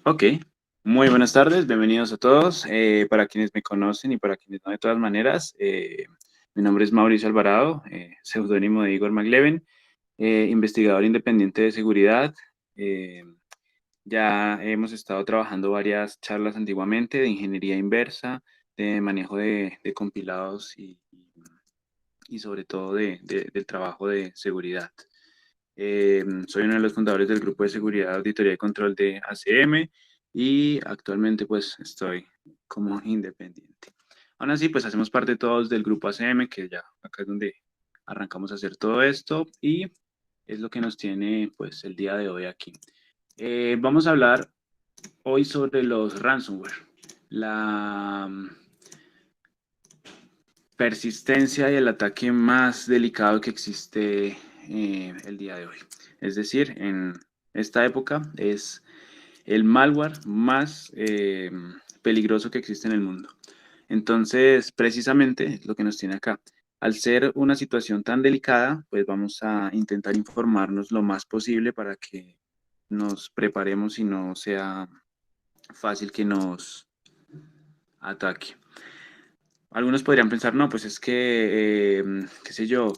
Ok, muy buenas tardes, bienvenidos a todos. Para quienes me conocen y para quienes no, de todas maneras, mi nombre es Mauricio Alvarado, seudónimo de Igor McLeven, investigador independiente de seguridad. Eh, ya hemos estado trabajando varias charlas antiguamente de ingeniería inversa, de manejo de compilados y sobre todo del trabajo de seguridad. Soy uno de los fundadores del grupo de seguridad, auditoría y control de ACM y actualmente pues estoy como independiente. Aún así pues hacemos parte todos del grupo ACM, que ya acá es donde arrancamos a hacer todo esto y es lo que nos tiene pues el día de hoy aquí. Vamos a hablar hoy sobre los ransomware, la persistencia y el ataque más delicado que existe el día de hoy. Es decir, en esta época es el malware más peligroso que existe en el mundo. Entonces, precisamente es lo que nos tiene acá. Al ser una situación tan delicada, pues vamos a intentar informarnos lo más posible para que nos preparemos y no sea fácil que nos ataque. Algunos podrían pensar, no, pues es que, qué sé yo,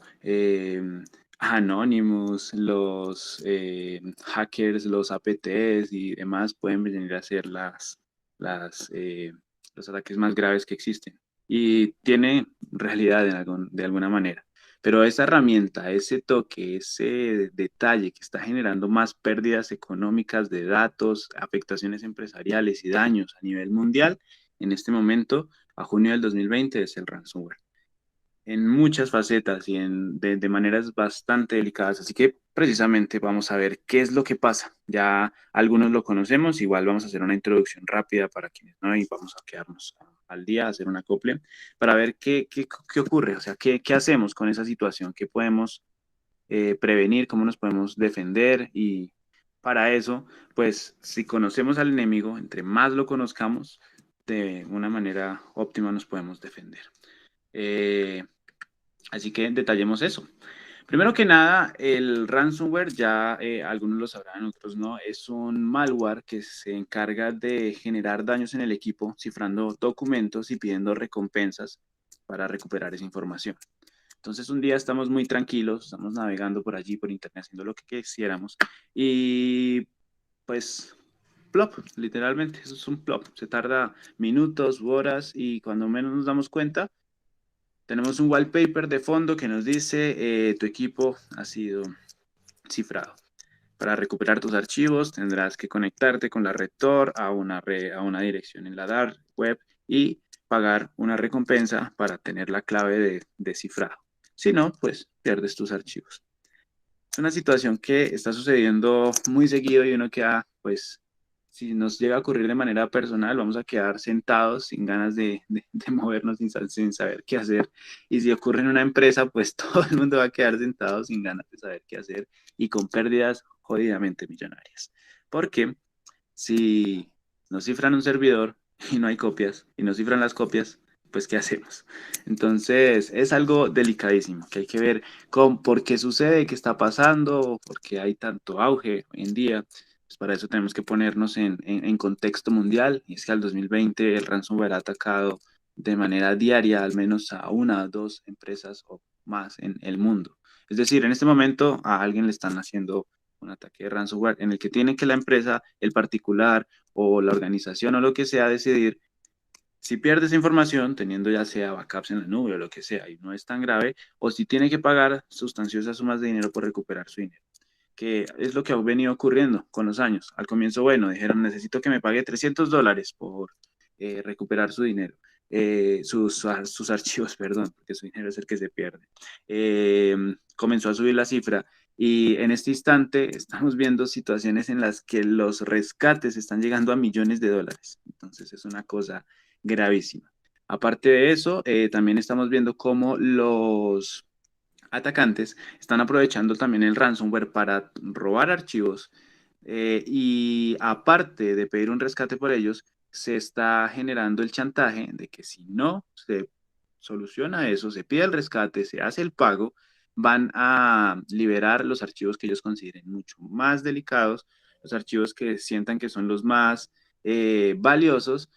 Anonymous, los hackers, los APTs y demás pueden venir a ser las, eh, los ataques más graves que existen. Y tiene realidad de alguna manera. Pero esa herramienta, ese toque, ese detalle que está generando más pérdidas económicas de datos, afectaciones empresariales y daños a nivel mundial, en este momento a junio del 2020 es el ransomware. En muchas facetas y de maneras bastante delicadas. Así que precisamente vamos a ver qué es lo que pasa. Ya algunos lo conocemos, igual vamos a hacer una introducción rápida para quienes no y vamos a quedarnos al día, a hacer una acople para ver qué ocurre, o sea, qué hacemos con esa situación, qué podemos prevenir, cómo nos podemos defender y para eso, pues si conocemos al enemigo, entre más lo conozcamos, de una manera óptima nos podemos defender. Eh, Así que detallemos eso. Primero que nada, el ransomware, ya algunos lo sabrán, otros no, es un malware que se encarga de generar daños en el equipo, cifrando documentos y pidiendo recompensas para recuperar esa información. Entonces un día estamos muy tranquilos, estamos navegando por allí, por internet, haciendo lo que quisiéramos y pues plop, literalmente, eso es un plop. Se tarda minutos u horas y cuando menos nos damos cuenta, tenemos un wallpaper de fondo que nos dice tu equipo ha sido cifrado. Para recuperar tus archivos tendrás que conectarte con la red Tor a una dirección en la dark web y pagar una recompensa para tener la clave de cifrado. Si no, pues pierdes tus archivos. Es una situación que está sucediendo muy seguido y uno queda, pues, si nos llega a ocurrir de manera personal, vamos a quedar sentados sin ganas de movernos, sin saber qué hacer. Y si ocurre en una empresa, pues todo el mundo va a quedar sentado sin ganas de saber qué hacer y con pérdidas jodidamente millonarias. Porque si nos cifran un servidor y no hay copias, y nos cifran las copias, pues ¿qué hacemos? Entonces es algo delicadísimo, que hay que ver por qué sucede, qué está pasando, por qué hay tanto auge hoy en día. Pues para eso tenemos que ponernos en contexto mundial, y es que al 2020 el ransomware ha atacado de manera diaria al menos a una o dos empresas o más en el mundo. Es decir, en este momento a alguien le están haciendo un ataque de ransomware en el que tiene que la empresa, el particular o la organización o lo que sea decidir si pierde esa información, teniendo ya sea backups en la nube o lo que sea, y no es tan grave, o si tiene que pagar sustanciosas sumas de dinero por recuperar su dinero, que es lo que ha venido ocurriendo con los años. Al comienzo, bueno, dijeron, necesito que me pague $300 por recuperar su dinero. Sus archivos, perdón, porque su dinero es el que se pierde. Comenzó a subir la cifra y en este instante estamos viendo situaciones en las que los rescates están llegando a millones de dólares. Entonces es una cosa gravísima. Aparte de eso, también estamos viendo cómo los atacantes están aprovechando también el ransomware para robar archivos y aparte de pedir un rescate por ellos, se está generando el chantaje de que si no se soluciona eso, se pide el rescate, se hace el pago, van a liberar los archivos que ellos consideren mucho más delicados, los archivos que sientan que son los más valiosos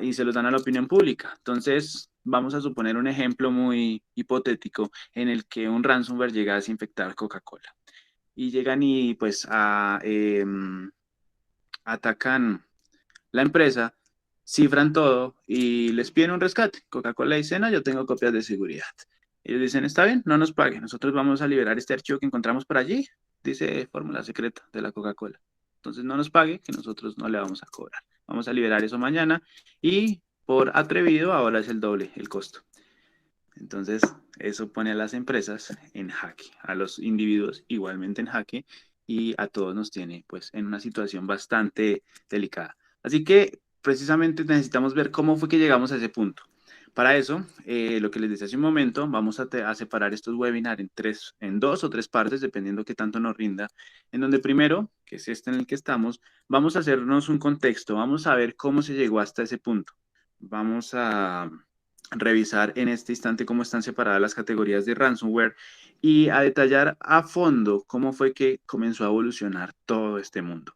y se los dan a la opinión pública. Entonces, vamos a suponer un ejemplo muy hipotético en el que un ransomware llega a desinfectar Coca-Cola y llegan y pues atacan la empresa, cifran todo y les piden un rescate. Coca-Cola dice, no, yo tengo copias de seguridad. Ellos dicen, está bien, no nos pague, nosotros vamos a liberar este archivo que encontramos por allí, dice fórmula secreta de la Coca-Cola. Entonces no nos pague, que nosotros no le vamos a cobrar. Vamos a liberar eso mañana y por atrevido ahora es el doble el costo. Entonces eso pone a las empresas en jaque, a los individuos igualmente en jaque y a todos nos tiene pues en una situación bastante delicada. Así que precisamente necesitamos ver cómo fue que llegamos a ese punto. Para eso, lo que les decía hace un momento, vamos a separar estos webinars en dos o tres partes, dependiendo qué tanto nos rinda, en donde primero, que es este en el que estamos, vamos a hacernos un contexto, vamos a ver cómo se llegó hasta ese punto. Vamos a revisar en este instante cómo están separadas las categorías de ransomware y a detallar a fondo cómo fue que comenzó a evolucionar todo este mundo.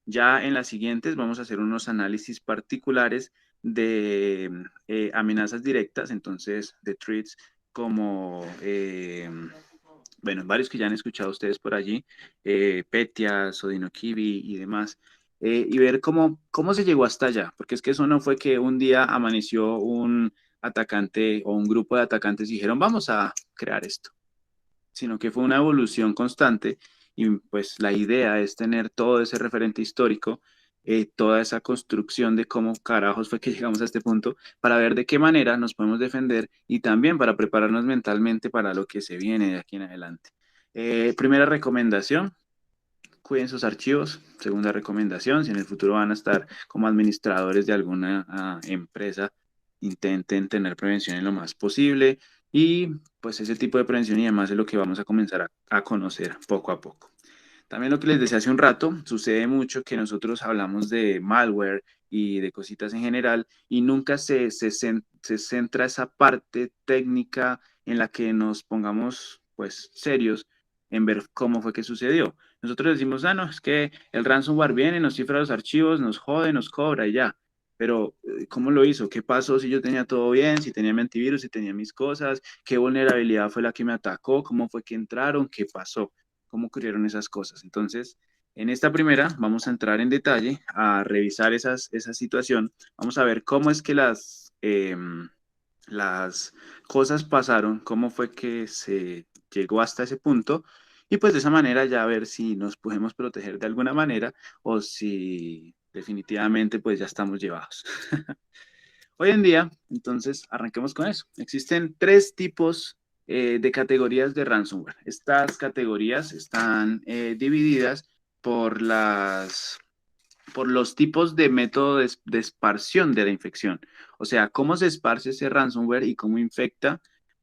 Ya en las siguientes vamos a hacer unos análisis particulares de amenazas directas, entonces de threats como, bueno, varios que ya han escuchado ustedes por allí, Petya, Sodinokibi y demás, y ver cómo se llegó hasta allá, porque es que eso no fue que un día amaneció un atacante o un grupo de atacantes y dijeron, vamos a crear esto, sino que fue una evolución constante y pues la idea es tener todo ese referente histórico, toda esa construcción de cómo carajos fue que llegamos a este punto para ver de qué manera nos podemos defender y también para prepararnos mentalmente para lo que se viene de aquí en adelante. Primera recomendación, cuiden sus archivos. Segunda recomendación, si en el futuro van a estar como administradores de alguna empresa, intenten tener prevención en lo más posible y pues ese tipo de prevención y demás es lo que vamos a comenzar a conocer poco a poco. También lo que les decía hace un rato, sucede mucho que nosotros hablamos de malware y de cositas en general y nunca se centra esa parte técnica en la que nos pongamos pues serios en ver cómo fue que sucedió. Nosotros decimos, no, es que el ransomware viene, nos cifra los archivos, nos jode, nos cobra y ya. Pero, ¿cómo lo hizo? ¿Qué pasó si yo tenía todo bien? Si tenía mi antivirus, si tenía mis cosas, ¿qué vulnerabilidad fue la que me atacó? ¿Cómo fue que entraron? ¿Qué pasó? ¿Cómo ocurrieron esas cosas? Entonces, en esta primera vamos a entrar en detalle a revisar esa situación. Vamos a ver cómo es que las cosas pasaron, cómo fue que se llegó hasta ese punto y pues de esa manera ya ver si nos podemos proteger de alguna manera o si definitivamente pues ya estamos llevados. Hoy en día, entonces, arranquemos con eso. Existen tres tipos de categorías de ransomware. Estas categorías están divididas por por los tipos de método de esparción de la infección. O sea, cómo se esparce ese ransomware y cómo infecta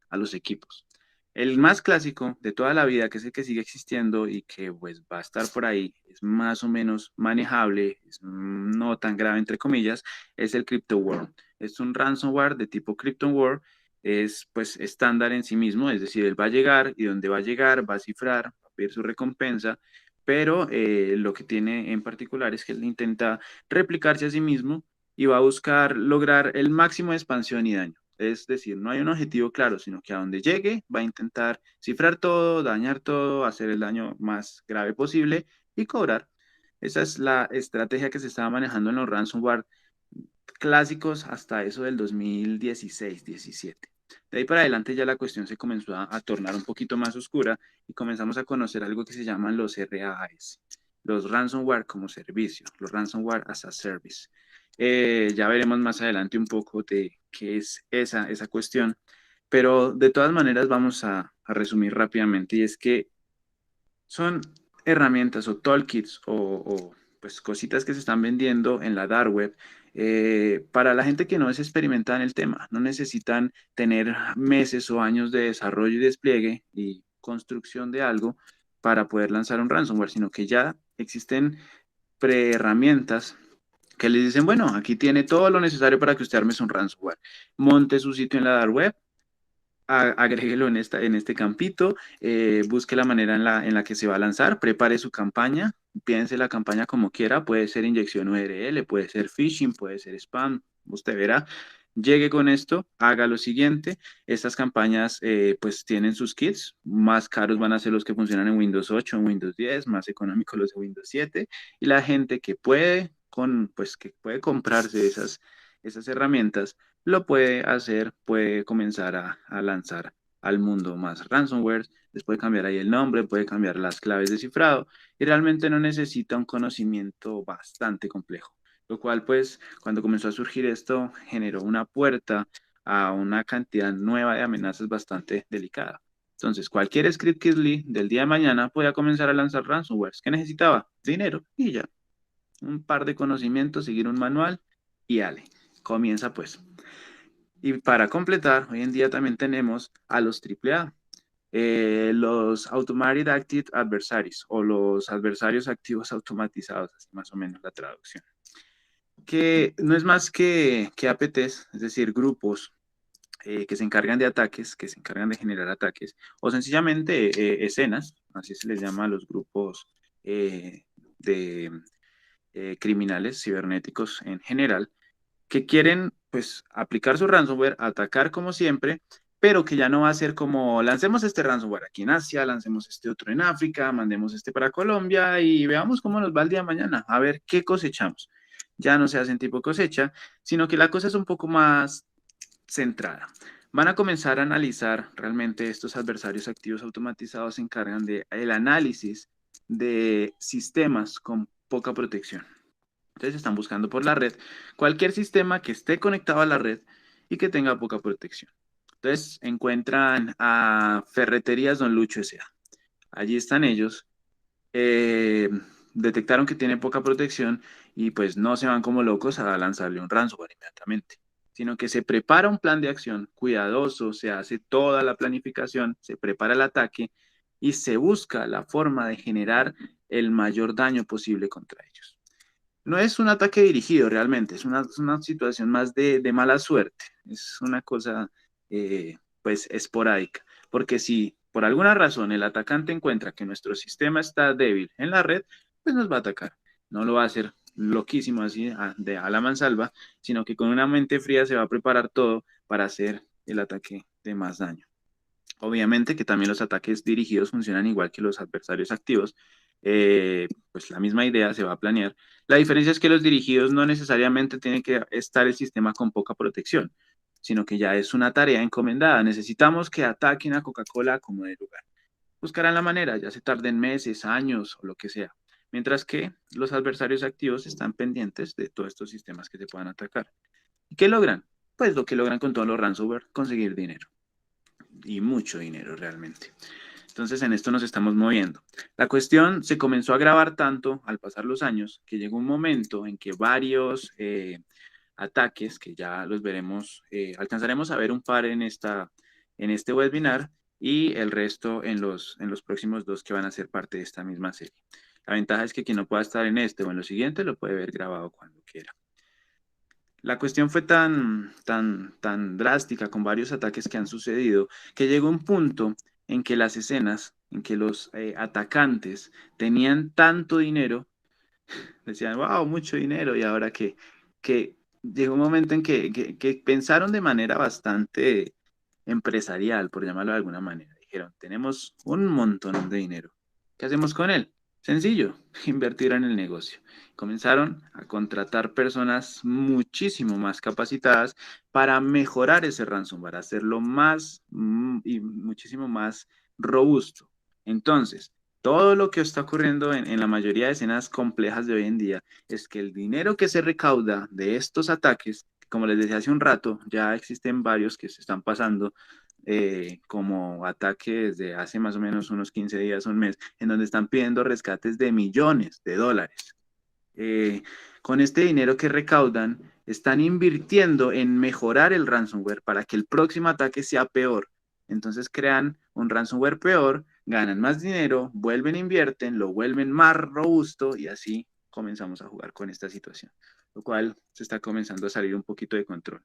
a los equipos. El más clásico de toda la vida, que es el que sigue existiendo y que pues va a estar por ahí, es más o menos manejable, es no tan grave entre comillas, es el CryptoWar. Es un ransomware de tipo CryptoWar, es pues estándar en sí mismo, es decir, él va a llegar y donde va a llegar va a cifrar, va a pedir su recompensa, pero lo que tiene en particular es que él intenta replicarse a sí mismo y va a buscar lograr el máximo de expansión y daño. Es decir, no hay un objetivo claro, sino que a donde llegue va a intentar cifrar todo, dañar todo, hacer el daño más grave posible y cobrar. Esa es la estrategia que se estaba manejando en los ransomware clásicos hasta eso del 2016-17. De ahí para adelante ya la cuestión se comenzó a tornar un poquito más oscura y comenzamos a conocer algo que se llaman los RAS, los ransomware como servicio, los ransomware as a service. Ya veremos más adelante un poco de qué es esa cuestión, pero de todas maneras vamos a resumir rápidamente y es que son herramientas o toolkits pues cositas que se están vendiendo en la dark web para la gente que no es experimentada en el tema. No necesitan tener meses o años de desarrollo y despliegue y construcción de algo para poder lanzar un ransomware, sino que ya existen preherramientas que les dicen, bueno, aquí tiene todo lo necesario para que usted arme un ransomware. Monte su sitio en la dark web, agréguelo en este campito, busque la manera en la que se va a lanzar, prepare su campaña, piense la campaña como quiera, puede ser inyección URL, puede ser phishing, puede ser spam, usted verá. Llegue con esto, haga lo siguiente, estas campañas pues tienen sus kits, más caros van a ser los que funcionan en Windows 8, en Windows 10, más económicos los de Windows 7, y la gente que puede, pues, que puede comprarse esas herramientas, lo puede hacer, puede comenzar a lanzar al mundo más ransomware, les puede cambiar ahí el nombre, puede cambiar las claves de cifrado y realmente no necesita un conocimiento bastante complejo, lo cual pues cuando comenzó a surgir esto generó una puerta a una cantidad nueva de amenazas bastante delicada. Entonces, cualquier script kiddly del día de mañana podía comenzar a lanzar ransomwares. ¿Qué necesitaba? Dinero y ya. Un par de conocimientos, seguir un manual y ale. Comienza pues. Y para completar, hoy en día también tenemos a los AAA, los Automated Active Adversaries o los adversarios activos automatizados, así más o menos la traducción, que no es más que APTs, es decir, grupos que se encargan de ataques, que se encargan de generar ataques, o sencillamente escenas, así se les llama a los grupos de criminales cibernéticos en general, que quieren pues aplicar su ransomware, atacar como siempre, pero que ya no va a ser como lancemos este ransomware aquí en Asia, lancemos este otro en África, mandemos este para Colombia y veamos cómo nos va el día de mañana, a ver qué cosechamos. Ya no se hacen tipo cosecha, sino que la cosa es un poco más centrada. Van a comenzar a analizar realmente estos adversarios activos automatizados se encargan de el análisis de sistemas con poca protección. Entonces están buscando por la red cualquier sistema que esté conectado a la red y que tenga poca protección. Entonces encuentran a Ferreterías Don Lucho S.A. Allí están ellos. eh, Detectaron que tiene poca protección y pues no se van como locos a lanzarle un ransomware inmediatamente, sino que se prepara un plan de acción cuidadoso, se hace toda la planificación, se prepara el ataque y se busca la forma de generar el mayor daño posible contra ellos. No es un ataque dirigido realmente, es una situación más de mala suerte, es una cosa pues esporádica, porque si por alguna razón el atacante encuentra que nuestro sistema está débil en la red, pues nos va a atacar. No lo va a hacer loquísimo así a la mansalva, sino que con una mente fría se va a preparar todo para hacer el ataque de más daño. Obviamente que también los ataques dirigidos funcionan igual que los adversarios activos. Pues la misma idea se va a planear. La diferencia es que los dirigidos no necesariamente tiene que estar el sistema con poca protección, sino que ya es una tarea encomendada. Necesitamos que ataquen a Coca-Cola como de lugar. Buscarán la manera, ya se tarden meses, años o lo que sea. Mientras que los adversarios activos están pendientes de todos estos sistemas que se puedan atacar. ¿Y qué logran? Pues lo que logran con todos los ransomware, conseguir dinero y mucho dinero realmente. Entonces en esto nos estamos moviendo. La cuestión se comenzó a agravar tanto al pasar los años que llegó un momento en que varios ataques, que ya los veremos, alcanzaremos a ver un par en este webinar y el resto en los próximos dos que van a ser parte de esta misma serie. La ventaja es que quien no pueda estar en este o en lo siguiente lo puede ver grabado cuando quiera. La cuestión fue tan drástica con varios ataques que han sucedido que llegó un punto en que las escenas, en que los atacantes tenían tanto dinero, decían, wow, mucho dinero, y ahora que llegó un momento en que pensaron de manera bastante empresarial, por llamarlo de alguna manera. Dijeron, tenemos un montón de dinero. ¿Qué hacemos con él? Sencillo, invertir en el negocio. Comenzaron a contratar personas muchísimo más capacitadas para mejorar ese ransomware, hacerlo más y muchísimo más robusto. Entonces, todo lo que está ocurriendo en la mayoría de escenas complejas de hoy en día es que el dinero que se recauda de estos ataques, como les decía hace un rato, ya existen varios que se están pasando como ataques de hace más o menos unos 15 días, un mes, en donde están pidiendo rescates de millones de dólares. Eh, con este dinero que recaudan, están invirtiendo en mejorar el ransomware para que el próximo ataque sea peor. Entonces crean un ransomware peor, ganan más dinero, vuelven, invierten, lo vuelven más robusto y así comenzamos a jugar con esta situación, lo cual se está comenzando a salir un poquito de control.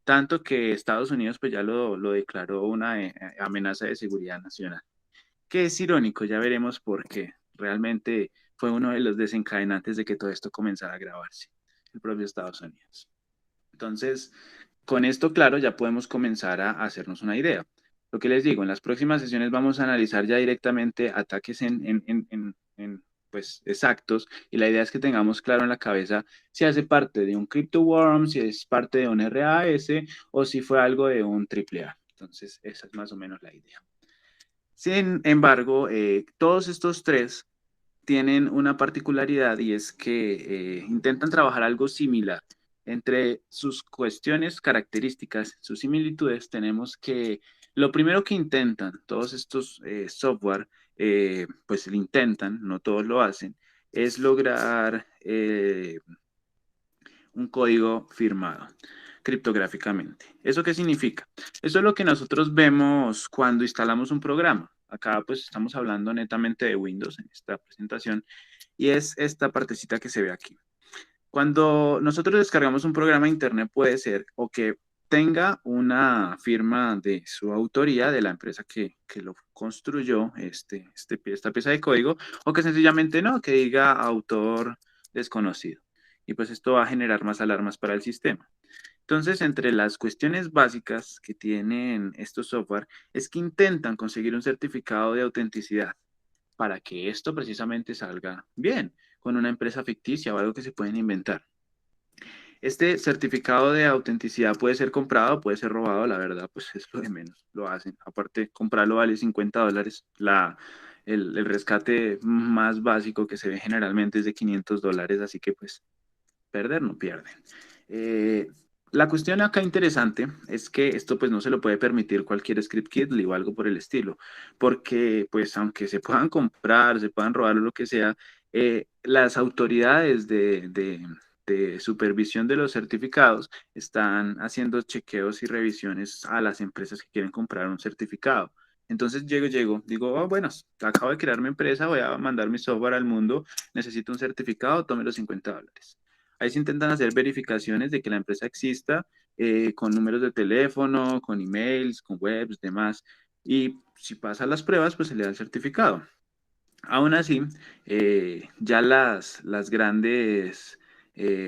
tanto que Estados Unidos pues ya lo declaró una amenaza de seguridad nacional. Que es irónico, ya veremos por qué. Realmente fue uno de los desencadenantes de que todo esto comenzara a agravarse, el propio Estados Unidos. Entonces, con esto claro, ya podemos comenzar a hacernos una idea. Lo que les digo, en las próximas sesiones vamos a analizar ya directamente ataques pues, exactos, y la idea es que tengamos claro en la cabeza si hace parte de un CryptoWorm, si es parte de un RAS o si fue algo de un AAA. Entonces, esa es más o menos la idea. Sin embargo, todos estos tres tienen una particularidad y es que intentan trabajar algo similar. Entre sus cuestiones, características, sus similitudes, tenemos que lo primero que intentan todos estos software, pues lo intentan, no todos lo hacen, es lograr un código firmado criptográficamente. ¿Eso qué significa? Eso es lo que nosotros vemos cuando instalamos un programa. Acá pues estamos hablando netamente de Windows en esta presentación y es esta partecita que se ve aquí. Cuando nosotros descargamos un programa de internet puede ser o que tenga una firma de su autoría, de la empresa que lo construyó, esta pieza de código, o que sencillamente no, que diga autor desconocido. Y pues esto va a generar más alarmas para el sistema. Entonces, entre las cuestiones básicas que tienen estos software es que intentan conseguir un certificado de autenticidad para que esto precisamente salga bien con una empresa ficticia o algo que se pueden inventar. Este certificado de autenticidad puede ser comprado, puede ser robado, la verdad, pues es lo de menos, lo hacen. Aparte, comprarlo vale $50, el rescate más básico que se ve generalmente es de $500, así que pues perder no pierden. Eh, la cuestión acá interesante es que esto pues no se lo puede permitir cualquier script kiddly o algo por el estilo, porque pues aunque se puedan comprar, se puedan robar o lo que sea, las autoridades de supervisión de los certificados están haciendo chequeos y revisiones a las empresas que quieren comprar un certificado. Entonces digo, oh, bueno, acabo de crear mi empresa, voy a mandar mi software al mundo, necesito un certificado, tome los $50. Ahí se intentan hacer verificaciones de que la empresa exista con números de teléfono, con emails, con webs, demás. Y si pasa las pruebas, pues se le da el certificado. Aún así, ya las grandes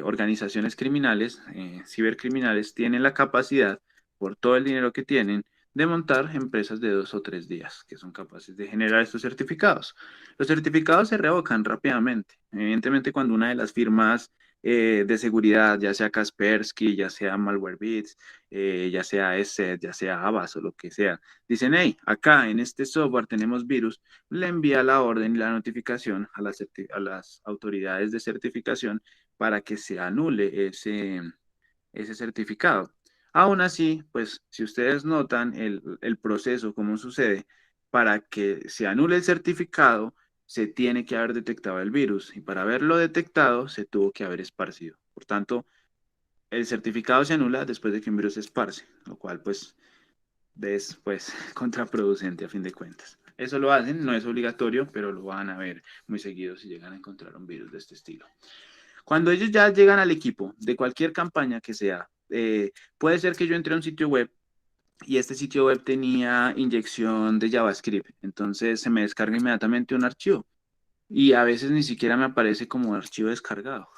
organizaciones criminales, cibercriminales, tienen la capacidad, por todo el dinero que tienen, de montar empresas de 2 o 3 días que son capaces de generar estos certificados. Los certificados se revocan rápidamente. Evidentemente, cuando una de las firmas de seguridad, ya sea Kaspersky, ya sea Malwarebits, ya sea ESET, ya sea Avast o lo que sea, dicen, hey, acá en este software tenemos virus, le envía la orden y la notificación a las autoridades de certificación para que se anule ese certificado. Aún así, pues si ustedes notan el proceso, cómo sucede, para que se anule el certificado, se tiene que haber detectado el virus y para haberlo detectado se tuvo que haber esparcido. Por tanto, el certificado se anula después de que un virus se esparce, lo cual pues es pues contraproducente a fin de cuentas. Eso lo hacen, no es obligatorio, pero lo van a ver muy seguido si llegan a encontrar un virus de este estilo. Cuando ellos ya llegan al equipo de cualquier campaña que sea, puede ser que yo entre a un sitio web y este sitio web tenía inyección de JavaScript, entonces se me descarga inmediatamente un archivo y a veces ni siquiera me aparece como archivo descargado.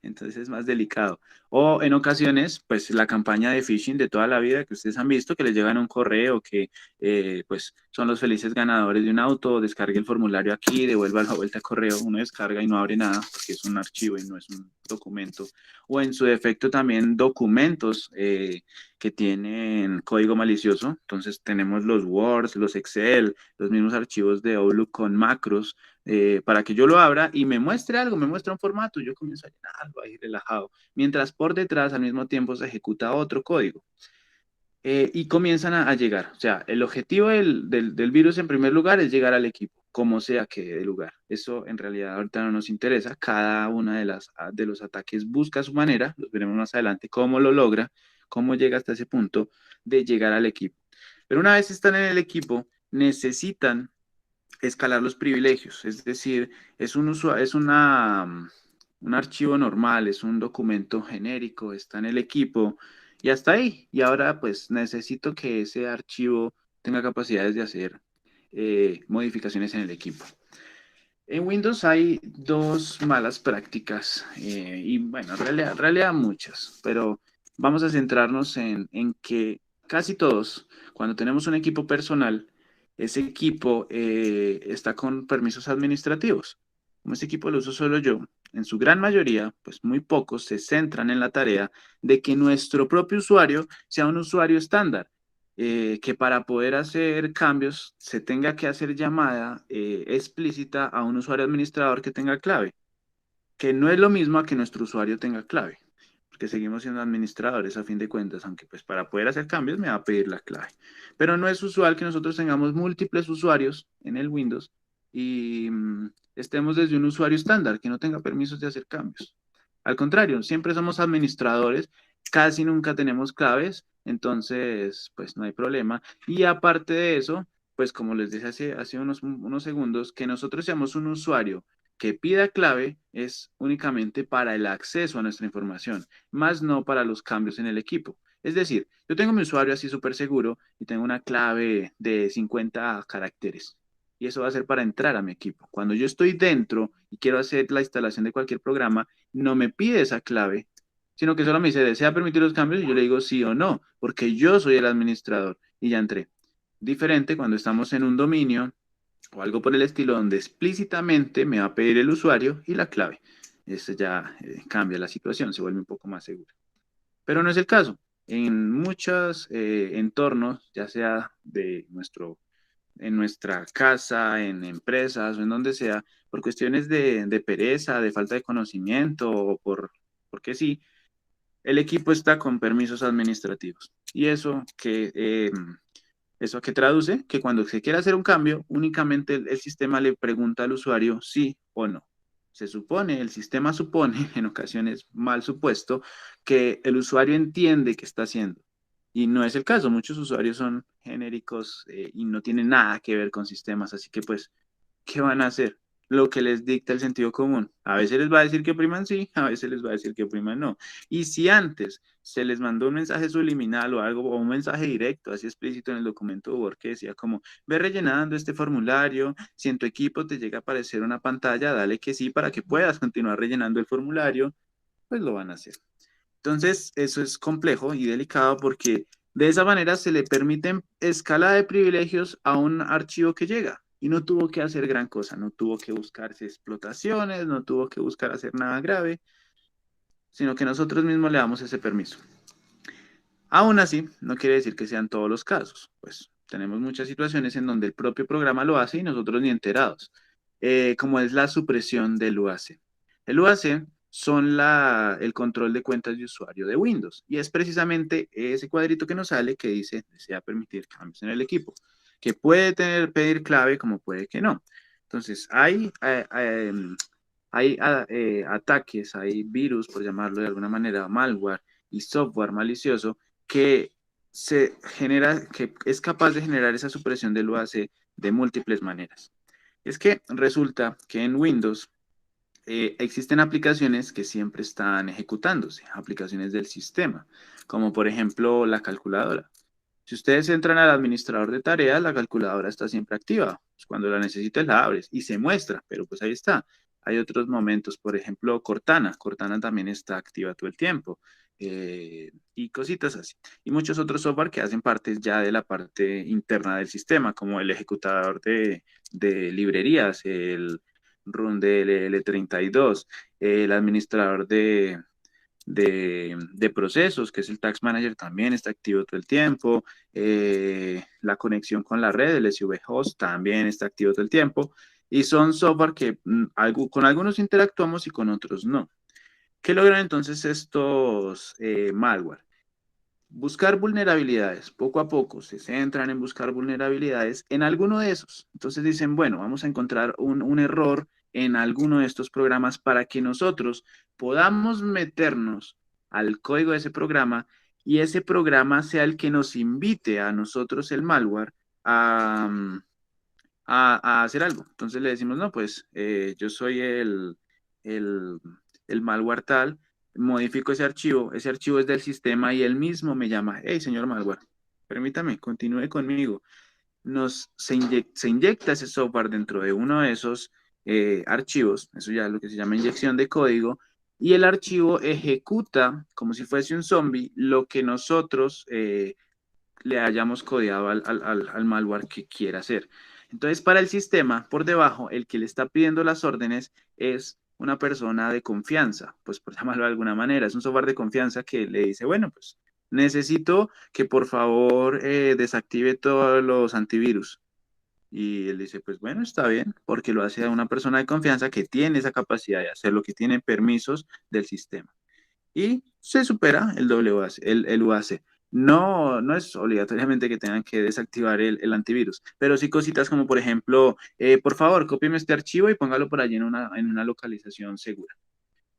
Entonces es más delicado. O en ocasiones, pues la campaña de phishing de toda la vida que ustedes han visto, que les llegan un correo que pues son los felices ganadores de un auto, descargue el formulario aquí, devuelva la vuelta a correo, uno descarga y no abre nada porque es un archivo y no es un documento. O en su defecto también documentos que tienen código malicioso. Entonces tenemos los Word, los Excel, los mismos archivos de Outlook con macros para que yo lo abra y me muestre algo, me muestre un formato, yo comienzo a llenarlo ahí relajado, mientras por detrás al mismo tiempo se ejecuta otro código. Y comienzan a llegar. O sea, el objetivo del virus en primer lugar es llegar al equipo, como sea que de lugar. Eso en realidad ahorita no nos interesa. Cada una de los ataques busca su manera, los veremos más adelante, cómo lo logra, cómo llega hasta ese punto de llegar al equipo. Pero una vez están en el equipo, necesitan escalar los privilegios, es decir, es un archivo normal, es un documento genérico, está en el equipo Y hasta ahí. Y ahora pues necesito que ese archivo tenga capacidades de hacer modificaciones en el equipo. En Windows hay dos malas prácticas y bueno, en realidad muchas, pero vamos a centrarnos en que casi todos, cuando tenemos un equipo personal, ese equipo está con permisos administrativos. Como este equipo lo uso solo yo, en su gran mayoría, pues muy pocos se centran en la tarea de que nuestro propio usuario sea un usuario estándar, que para poder hacer cambios se tenga que hacer llamada explícita a un usuario administrador que tenga clave, que no es lo mismo a que nuestro usuario tenga clave, porque seguimos siendo administradores a fin de cuentas, aunque pues para poder hacer cambios me va a pedir la clave. Pero no es usual que nosotros tengamos múltiples usuarios en el Windows y estemos desde un usuario estándar que no tenga permisos de hacer cambios. Al contrario, siempre somos administradores, casi nunca tenemos claves, entonces pues no hay problema. Y aparte de eso, pues como les dije hace unos segundos, que nosotros seamos un usuario que pida clave es únicamente para el acceso a nuestra información, más no para los cambios en el equipo. Es decir, yo tengo mi usuario así súper seguro y tengo una clave de 50 caracteres. Y eso va a ser para entrar a mi equipo. Cuando yo estoy dentro y quiero hacer la instalación de cualquier programa, no me pide esa clave, sino que solo me dice, ¿desea permitir los cambios? Y yo le digo sí o no, porque yo soy el administrador y ya entré. Diferente cuando estamos en un dominio o algo por el estilo donde explícitamente me va a pedir el usuario y la clave. Eso ya cambia la situación, se vuelve un poco más segura. Pero no es el caso. En muchos entornos, ya sea en nuestra casa, en empresas o en donde sea, por cuestiones de pereza, de falta de conocimiento o porque sí, el equipo está con permisos administrativos. ¿Y eso a qué traduce? Que cuando se quiere hacer un cambio, únicamente el sistema le pregunta al usuario sí o no. Se supone, el sistema supone, en ocasiones mal supuesto, que el usuario entiende qué está haciendo. Y no es el caso. Muchos usuarios son genéricos y no tienen nada que ver con sistemas. Así que, pues, ¿qué van a hacer? Lo que les dicta el sentido común. A veces les va a decir que opriman sí, a veces les va a decir que opriman no. Y si antes se les mandó un mensaje subliminal o algo, o un mensaje directo, así explícito en el documento Word que decía como, ve rellenando este formulario, si en tu equipo te llega a aparecer una pantalla, dale que sí para que puedas continuar rellenando el formulario, pues lo van a hacer. Entonces, eso es complejo y delicado porque de esa manera se le permiten escala de privilegios a un archivo que llega y no tuvo que hacer gran cosa, no tuvo que buscarse explotaciones, no tuvo que buscar hacer nada grave, sino que nosotros mismos le damos ese permiso. Aún así, no quiere decir que sean todos los casos, pues tenemos muchas situaciones en donde el propio programa lo hace y nosotros ni enterados, como es la supresión del UAC. El UAC son el control de cuentas de usuario de Windows y es precisamente ese cuadrito que nos sale que dice desea permitir cambios en el equipo, que puede pedir clave como puede que no. Entonces, hay ataques, hay virus, por llamarlo de alguna manera, malware y software malicioso que que es capaz de generar esa supresión del UAC de múltiples maneras. Es que resulta que en Windows existen aplicaciones que siempre están ejecutándose, aplicaciones del sistema, como por ejemplo la calculadora. Si ustedes entran al administrador de tareas, la calculadora está siempre activa. Pues cuando la necesites la abres y se muestra, pero pues ahí está. Hay otros momentos, por ejemplo, Cortana. Cortana también está activa todo el tiempo. Y cositas así. Y muchos otros software que hacen parte ya de la parte interna del sistema, como el ejecutador de librerías, el run DLL32, el administrador de procesos, que es el Tax Manager, también está activo todo el tiempo. La conexión con la red, el SV Host, también está activo todo el tiempo. Y son software que con algunos interactuamos y con otros no. ¿Qué logran entonces estos malware? Buscar vulnerabilidades. Poco a poco se centran en buscar vulnerabilidades en alguno de esos. Entonces dicen, bueno, vamos a encontrar un error en alguno de estos programas para que nosotros podamos meternos al código de ese programa y ese programa sea el que nos invite a nosotros, el malware, a, a hacer algo. Entonces le decimos, no, pues yo soy el, el malware tal modifico ese archivo es del sistema y él mismo me llama, hey, señor malware, permítame, continúe conmigo. Se inyecta ese software dentro de uno de esos archivos, eso ya es lo que se llama inyección de código, y el archivo ejecuta como si fuese un zombie lo que nosotros le hayamos codeado al malware que quiera hacer. Entonces, para el sistema, por debajo, el que le está pidiendo las órdenes es una persona de confianza, pues por llamarlo de alguna manera, es un software de confianza que le dice, bueno, pues necesito que por favor desactive todos los antivirus. Y él dice, pues bueno, está bien, porque lo hace a una persona de confianza que tiene esa capacidad de hacerlo, que tiene permisos del sistema y se supera el WAC, el UAC. No, no es obligatoriamente que tengan que desactivar el antivirus, pero sí cositas como, por ejemplo, por favor, cópieme este archivo y póngalo por allí en una localización segura.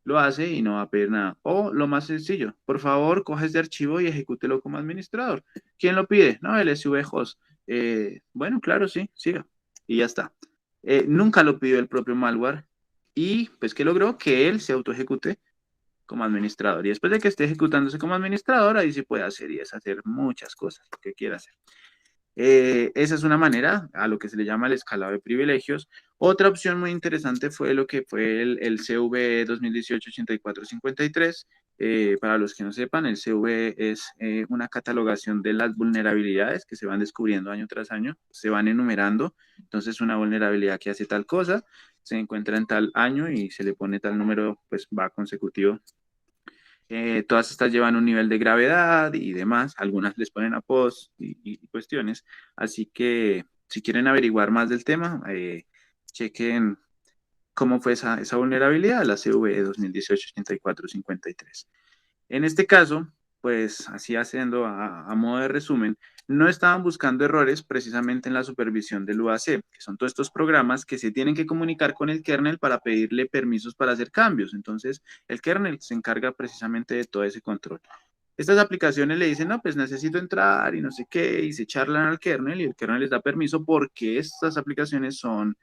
Lo hace y no va a pedir nada. O lo más sencillo, por favor, coge este archivo y ejecútelo como administrador. ¿Quién lo pide? No, el SV host. Bueno, claro, sí, siga. Y ya está. Nunca lo pidió el propio malware y pues que logró que él se autoejecute como administrador. Y después de que esté ejecutándose como administrador, ahí sí puede hacer y es hacer muchas cosas lo que quiera hacer. Esa es una manera a lo que se le llama el escalado de privilegios. Otra opción muy interesante fue lo que fue el CV 2018-8453. Para los que no sepan, el CV es una catalogación de las vulnerabilidades que se van descubriendo año tras año, se van enumerando. Entonces, una vulnerabilidad que hace tal cosa se encuentra en tal año y se le pone tal número, pues va consecutivo. Todas estas llevan un nivel de gravedad y demás. Algunas les ponen apodos y cuestiones. Así que si quieren averiguar más del tema, chequen cómo fue esa vulnerabilidad, la CVE 2018-8453. En este caso, pues así haciendo a modo de resumen, no estaban buscando errores precisamente en la supervisión del UAC, que son todos estos programas que se tienen que comunicar con el kernel para pedirle permisos para hacer cambios. Entonces, el kernel se encarga precisamente de todo ese control. Estas aplicaciones le dicen, no, pues necesito entrar y no sé qué, y se charlan al kernel y el kernel les da permiso porque estas aplicaciones son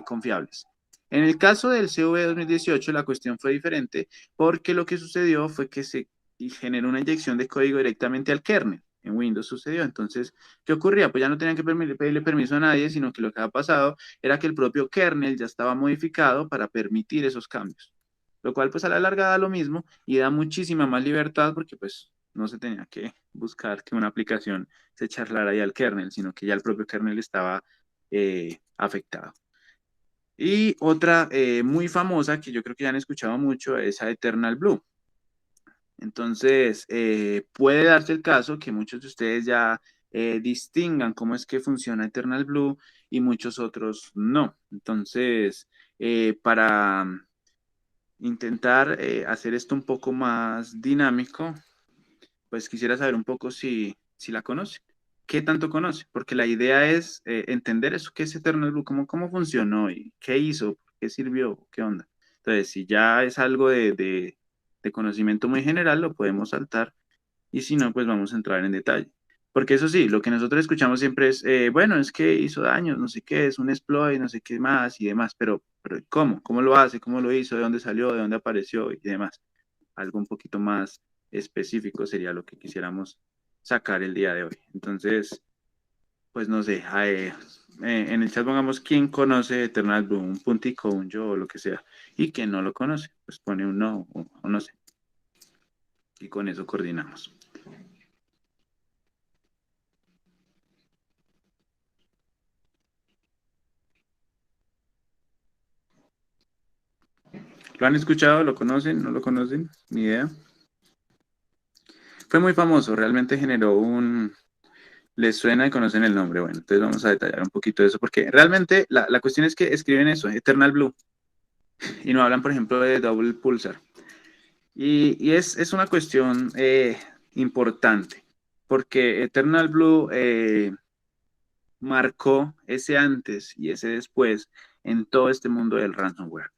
confiables. En el caso del CV 2018, la cuestión fue diferente porque lo que sucedió fue que se generó una inyección de código directamente al kernel. En Windows sucedió. Entonces, ¿qué ocurría? Pues ya no tenían que pedirle permiso a nadie, sino que lo que había pasado era que el propio kernel ya estaba modificado para permitir esos cambios. Lo cual, pues a la larga da lo mismo y da muchísima más libertad porque, pues, no se tenía que buscar que una aplicación se charlara ahí al kernel, sino que ya el propio kernel estaba afectado. Y otra muy famosa que yo creo que ya han escuchado mucho es a Eternal Blue. Entonces, puede darse el caso que muchos de ustedes ya distingan cómo es que funciona Eternal Blue y muchos otros no. Entonces, para intentar hacer esto un poco más dinámico, pues quisiera saber un poco si la conoce. ¿Qué tanto conoce? Porque la idea es entender eso, qué es Eternal Blue, cómo funcionó y qué hizo, qué sirvió, qué onda. Entonces, si ya es algo de conocimiento muy general, lo podemos saltar y si no, pues vamos a entrar en detalle. Porque eso sí, lo que nosotros escuchamos siempre es, bueno, es que hizo daños, no sé qué, es un exploit, no sé qué más y demás, pero ¿cómo? ¿Cómo lo hace? ¿Cómo lo hizo? ¿De dónde salió? ¿De dónde apareció? Y demás. Algo un poquito más específico sería lo que quisiéramos sacar el día de hoy. Entonces, pues no sé, en el chat pongamos quién conoce Eternal Blue, un puntico, un yo o lo que sea, y quien no lo conoce, pues pone un no o no sé, y con eso coordinamos. ¿Lo han escuchado? ¿Lo conocen? ¿No lo conocen? Ni idea. Fue muy famoso, realmente generó un... Les suena y conocen el nombre. Bueno, entonces vamos a detallar un poquito de eso, porque realmente la cuestión es que escriben eso, Eternal Blue, y no hablan, por ejemplo, de Double Pulsar. Y es una cuestión importante, porque Eternal Blue marcó ese antes y ese después en todo este mundo del ransomware.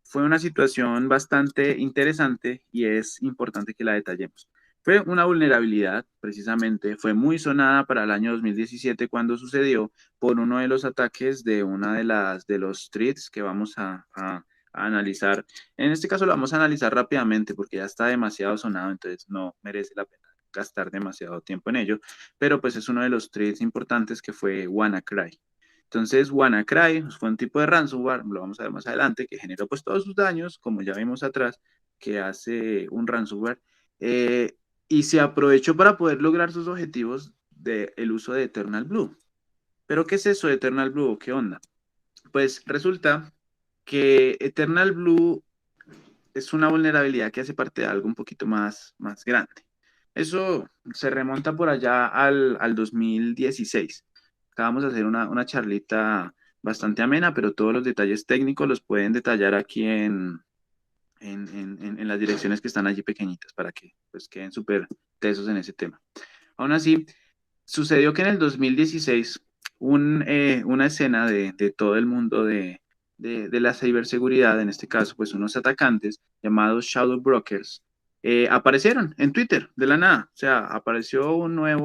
Fue una situación bastante interesante y es importante que la detallemos. Fue una vulnerabilidad, precisamente, fue muy sonada para el año 2017 cuando sucedió por uno de los ataques de una de los threads que vamos a analizar. En este caso lo vamos a analizar rápidamente porque ya está demasiado sonado, entonces no merece la pena gastar demasiado tiempo en ello, pero pues es uno de los threads importantes que fue WannaCry. Entonces, WannaCry fue un tipo de ransomware, lo vamos a ver más adelante, que generó pues todos sus daños, como ya vimos atrás, que hace un ransomware, y se aprovechó para poder lograr sus objetivos del uso de Eternal Blue. ¿Pero qué es eso de Eternal Blue? ¿Qué onda? Pues resulta que Eternal Blue es una vulnerabilidad que hace parte de algo un poquito más grande. Eso se remonta por allá al 2016. Acabamos de hacer una charlita bastante amena, pero todos los detalles técnicos los pueden detallar aquí en las direcciones que están allí pequeñitas para que pues, queden súper tesos en ese tema. Aún así, sucedió que en el 2016 una escena de todo el mundo de la ciberseguridad, en este caso, pues unos atacantes llamados Shadow Brokers, aparecieron en Twitter de la nada. O sea, apareció una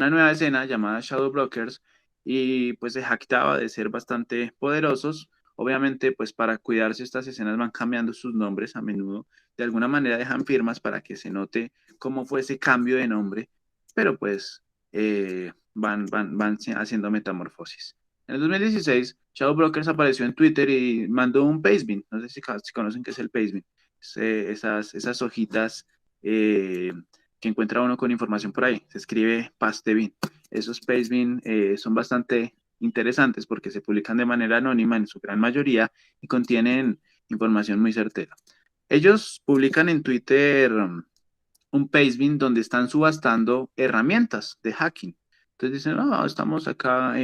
nueva escena llamada Shadow Brokers y pues se jactaba de ser bastante poderosos. Obviamente, pues para cuidarse estas escenas van cambiando sus nombres a menudo. De alguna manera dejan firmas para que se note cómo fue ese cambio de nombre, pero pues van haciendo metamorfosis. En el 2016, Shadow Brokers apareció en Twitter y mandó un pastebin. No sé si conocen qué es el pastebin. Esas hojitas eh, que encuentra uno con información por ahí. Se escribe pastebin. Esos pastebin son bastante interesantes porque se publican de manera anónima en su gran mayoría y contienen información muy certera. Ellos publican en Twitter un pastebin donde están subastando herramientas de hacking. Entonces dicen, no, estamos acá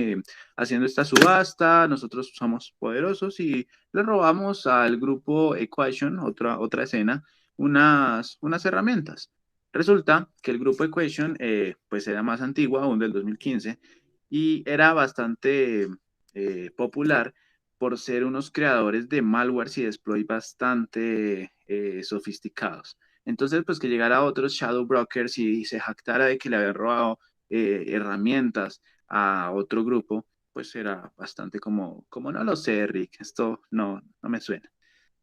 haciendo esta subasta, nosotros somos poderosos y le robamos al grupo Equation, otra escena, unas herramientas. Resulta que el grupo Equation pues era más antiguo, aún del 2015, y era bastante popular por ser unos creadores de malwares y de exploit bastante sofisticados. Entonces, pues que llegara otros shadow brokers y se jactara de que le habían robado herramientas a otro grupo, pues era bastante como no lo sé, Rick, esto no me suena.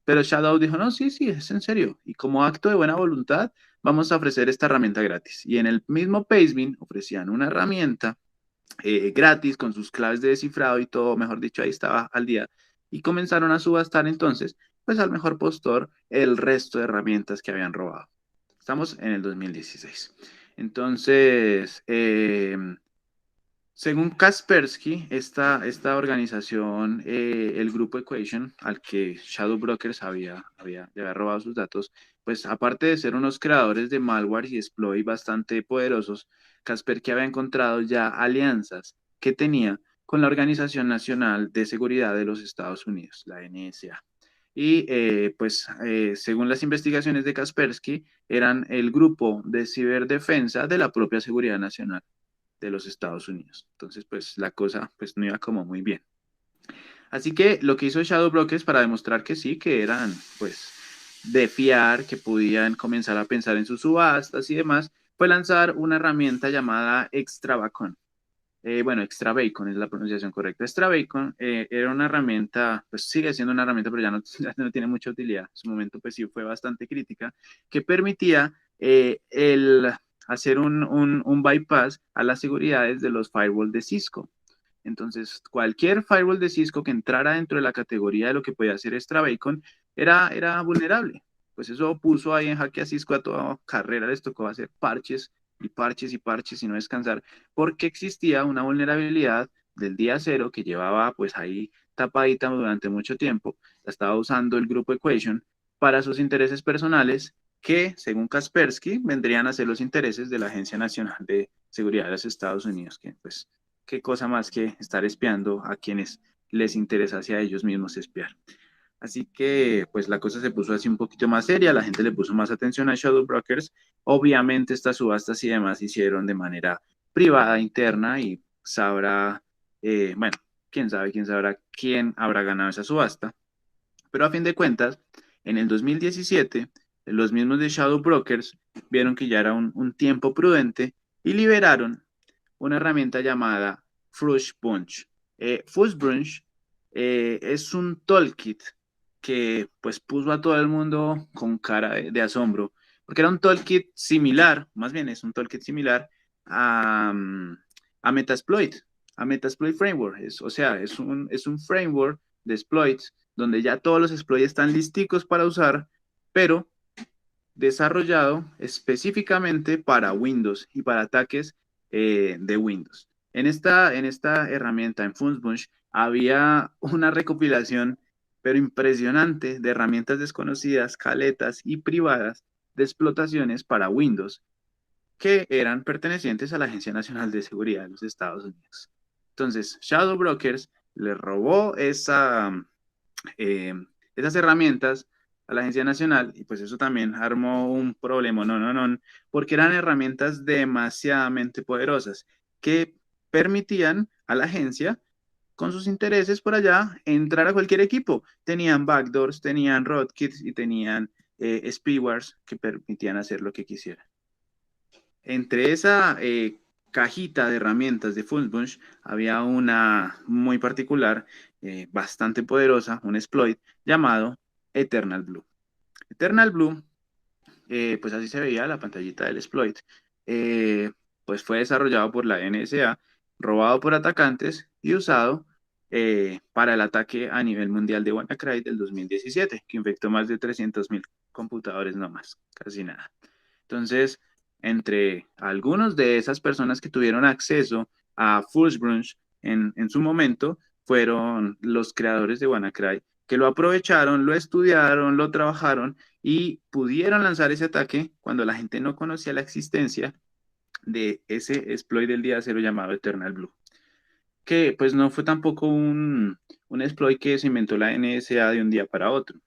Pero Shadow dijo, no, sí, sí, es en serio. Y como acto de buena voluntad, vamos a ofrecer esta herramienta gratis. Y en el mismo Pastebin ofrecían una herramienta gratis con sus claves de descifrado y todo, mejor dicho, ahí estaba al día. Y comenzaron a subastar entonces, pues al mejor postor, el resto de herramientas que habían robado. Estamos en el 2016. Entonces, según Kaspersky, esta organización, el grupo Equation, al que Shadow Brokers le había robado sus datos, pues aparte de ser unos creadores de malware y exploit bastante poderosos, Kaspersky había encontrado ya alianzas que tenía con la Organización Nacional de Seguridad de los Estados Unidos, la NSA. Y según las investigaciones de Kaspersky, eran el grupo de ciberdefensa de la propia Seguridad Nacional de los Estados Unidos. Entonces, pues la cosa pues no iba como muy bien. Así que lo que hizo Shadow Brokers para demostrar que sí, que eran pues de fiar, que podían comenzar a pensar en sus subastas y demás, fue lanzar una herramienta llamada Extravacon. Bueno, Extra Bacon es la pronunciación correcta. Extra Bacon era una herramienta, pues sigue siendo una herramienta, pero ya no tiene mucha utilidad. En su momento, pues sí fue bastante crítica, que permitía el hacer un bypass a las seguridades de los firewalls de Cisco. Entonces, cualquier firewall de Cisco que entrara dentro de la categoría de lo que podía hacer Extra Bacon era vulnerable. Pues eso puso ahí en jaque a Cisco a toda carrera, les tocó hacer parches y parches y parches y no descansar, porque existía una vulnerabilidad del día cero que llevaba pues ahí tapadita durante mucho tiempo, la estaba usando el grupo Equation para sus intereses personales que, según Kaspersky, vendrían a ser los intereses de la Agencia Nacional de Seguridad de los Estados Unidos, que pues qué cosa más que estar espiando a quienes les interesa hacia ellos mismos espiar. Así que pues la cosa se puso así un poquito más seria, la gente le puso más atención a Shadow Brokers. Obviamente estas subastas y demás se hicieron de manera privada, interna y sabrá, bueno, quién sabrá quién habrá ganado esa subasta. Pero a fin de cuentas, en el 2017, los mismos de Shadow Brokers vieron que ya era un tiempo prudente y liberaron una herramienta llamada Frush Bunch. Frush Bunch Es un toolkit que pues puso a todo el mundo con cara de asombro, porque era un toolkit similar, más bien es un toolkit similar a, a Metasploit, a Metasploit Framework. O sea, es un framework de exploits donde ya todos los exploits están listicos para usar, pero desarrollado específicamente para Windows y para ataques de Windows. En esta herramienta, en Funzbunch, había una recopilación, pero impresionante, de herramientas desconocidas, caletas y privadas de explotaciones para Windows que eran pertenecientes a la Agencia Nacional de Seguridad de los Estados Unidos. Entonces, Shadow Brokers le robó eh, esas herramientas a la Agencia Nacional y pues eso también armó un problema, no, porque eran herramientas demasiadamente poderosas que permitían a la agencia con sus intereses por allá entrar a cualquier equipo. Tenían backdoors, tenían rootkits y tenían spywares que permitían hacer lo que quisieran. Entre esa cajita de herramientas de Funzbunch había una muy particular, bastante poderosa, un exploit llamado Eternal Blue. Eternal Blue, pues así se veía la pantallita del exploit, eh, pues fue desarrollado por la NSA, robado por atacantes y usado para el ataque a nivel mundial de WannaCry del 2017, que infectó más de 300.000 computadores, no más, casi nada. Entonces, entre algunos de esas personas que tuvieron acceso a Funzbunch en su momento, fueron los creadores de WannaCry, que lo aprovecharon, lo estudiaron, lo trabajaron y pudieron lanzar ese ataque cuando la gente no conocía la existencia de ese exploit del día cero llamado Eternal Blue, que pues no fue tampoco un exploit que se inventó la NSA de un día para otro.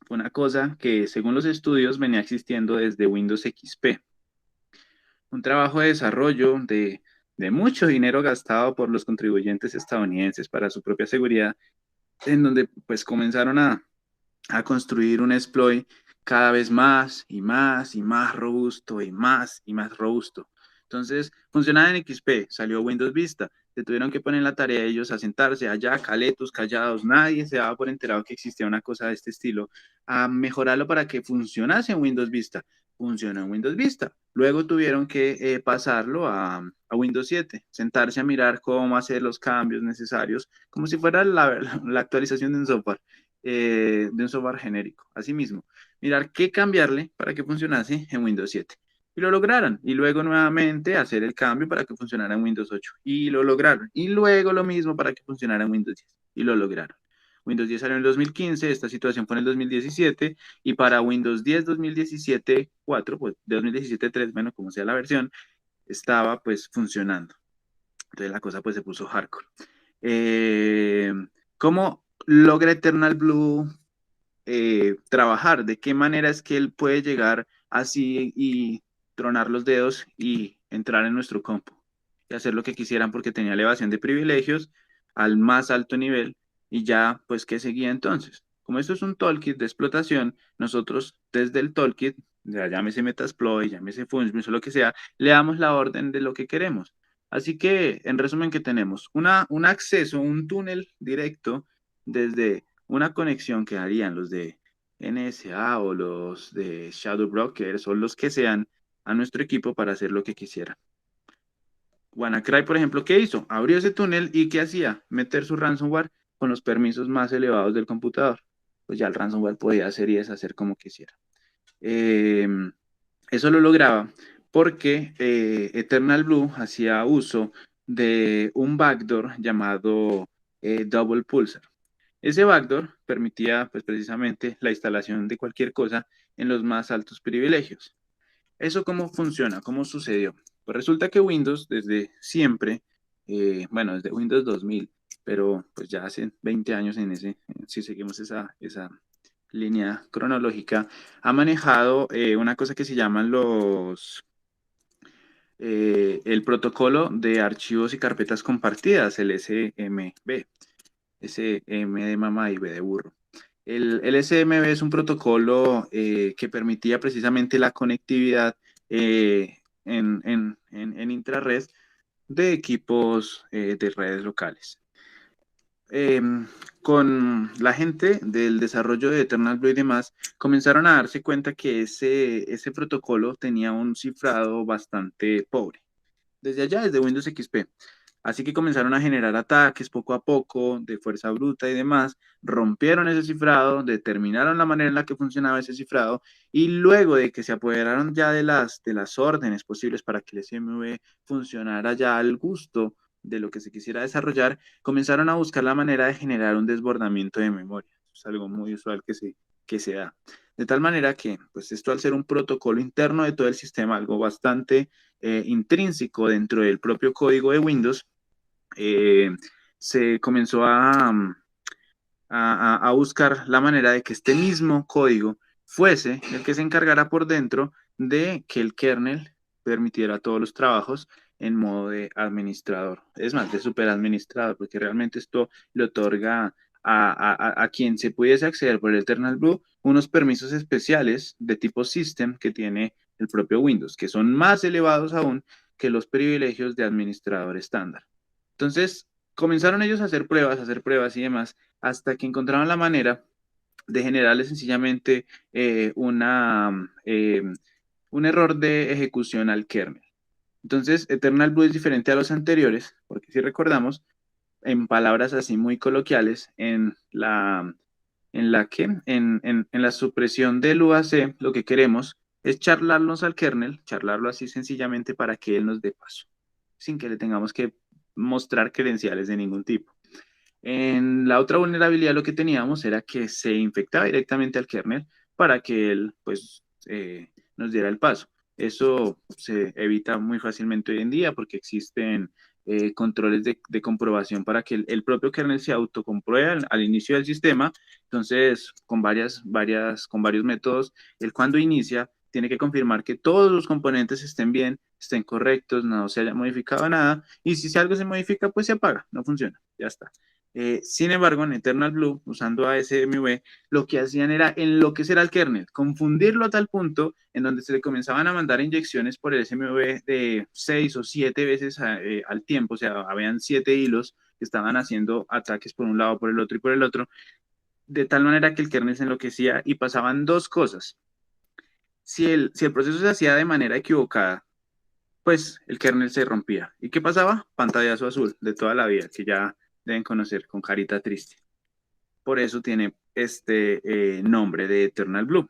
Fue una cosa que según los estudios venía existiendo desde Windows XP. Un trabajo de desarrollo de mucho dinero gastado por los contribuyentes estadounidenses para su propia seguridad, en donde pues comenzaron a construir un exploit cada vez más y más y más robusto y más robusto. Entonces, funcionaba en XP, salió Windows Vista, se tuvieron que poner en la tarea ellos a sentarse allá, caletos, callados, nadie se daba por enterado que existía una cosa de este estilo, a mejorarlo para que funcionase en Windows Vista. Funcionó en Windows Vista. Luego tuvieron que pasarlo a Windows 7, sentarse a mirar cómo hacer los cambios necesarios, como si fuera la actualización de un software genérico. Asimismo, mirar qué cambiarle para que funcionase en Windows 7. Y lo lograron. Y luego nuevamente hacer el cambio para que funcionara en Windows 8. Y lo lograron. Y luego lo mismo para que funcionara en Windows 10. Y lo lograron. Windows 10 salió en el 2015, esta situación fue en el 2017, y para Windows 10 2017 4, pues 2017 3, bueno, como sea la versión, estaba pues funcionando. Entonces la cosa pues se puso hardcore. Eh, ¿Cómo logra Eternal Blue trabajar? ¿De qué manera es que él puede llegar así y tronar los dedos y entrar en nuestro campo y hacer lo que quisieran porque tenía elevación de privilegios al más alto nivel y ya, pues, ¿qué seguía entonces? Como esto es un toolkit de explotación, nosotros desde el toolkit, ya llámese Metasploit, llámese Funzbunch o lo que sea, le damos la orden de lo que queremos. Así que, en resumen, que tenemos un acceso, un túnel directo desde una conexión que harían los de NSA o los de Shadow Brokers o los que sean a nuestro equipo para hacer lo que quisieran. WannaCry, por ejemplo, ¿qué hizo? Abrió ese túnel y ¿qué hacía? Meter su ransomware con los permisos más elevados del computador. Pues ya el ransomware podía hacer y deshacer como quisiera. Eh, Eso lo lograba porque Eternal Blue hacía uso de un backdoor llamado Double Pulsar. Ese backdoor permitía pues precisamente la instalación de cualquier cosa en los más altos privilegios. ¿Eso cómo funciona? ¿Cómo sucedió? Pues resulta que Windows desde siempre, bueno, desde Windows 2000, pero pues ya hace 20 años si seguimos esa línea cronológica, ha manejado una cosa que se llaman el protocolo de archivos y carpetas compartidas, el SMB. SM de mamá y B de burro. El SMB es un protocolo que permitía precisamente la conectividad en intrarred de equipos de redes locales. con la gente del desarrollo de Eternal Blue y demás, comenzaron a darse cuenta que ese protocolo tenía un cifrado bastante pobre. Desde allá, desde Windows XP. Así que comenzaron a generar ataques poco a poco, de fuerza bruta y demás, rompieron ese cifrado, determinaron la manera en la que funcionaba ese cifrado y luego de que se apoderaron ya de las órdenes posibles para que el SMV funcionara ya al gusto de lo que se quisiera desarrollar, comenzaron a buscar la manera de generar un desbordamiento de memoria. Eso es algo muy usual que se da. De tal manera que, pues esto al ser un protocolo interno de todo el sistema, algo bastante intrínseco dentro del propio código de Windows, eh, se comenzó a buscar la manera de que este mismo código fuese el que se encargara por dentro de que el kernel permitiera todos los trabajos en modo de administrador. Es más, de superadministrador, porque realmente esto le otorga a quien se pudiese acceder por el Eternal Blue unos permisos especiales de tipo System que tiene el propio Windows, que son más elevados aún que los privilegios de administrador estándar. Entonces, comenzaron ellos a hacer pruebas y demás, hasta que encontraron la manera de generarle sencillamente un error de ejecución al kernel. Entonces, Eternal Blue es diferente a los anteriores, porque si recordamos, en palabras así muy coloquiales, en la supresión del UAC, lo que queremos es charlarnos al kernel, charlarlo así sencillamente para que él nos dé paso, sin que le tengamos que mostrar credenciales de ningún tipo. En la otra vulnerabilidad lo que teníamos era que se infectaba directamente al kernel para que él pues nos diera el paso. Eso se evita muy fácilmente hoy en día porque existen controles de comprobación para que el propio kernel se autocompruebe al inicio del sistema. Entonces, con varios métodos, él cuando inicia tiene que confirmar que todos los componentes estén bien, estén correctos, no se haya modificado nada. Y si algo se modifica, pues se apaga, no funciona, ya está. Sin embargo, en Eternal Blue, usando ASMV, lo que hacían era enloquecer al kernel, confundirlo a tal punto en donde se le comenzaban a mandar inyecciones por el SMV de 6 o 7 veces al tiempo, o sea, habían 7 hilos que estaban haciendo ataques por un lado, por el otro y por el otro, de tal manera que el kernel se enloquecía y pasaban dos cosas. Si el proceso se hacía de manera equivocada, pues el kernel se rompía. ¿Y qué pasaba? Pantallazo azul de toda la vida, que ya deben conocer con carita triste. Por eso tiene este nombre de Eternal Blue,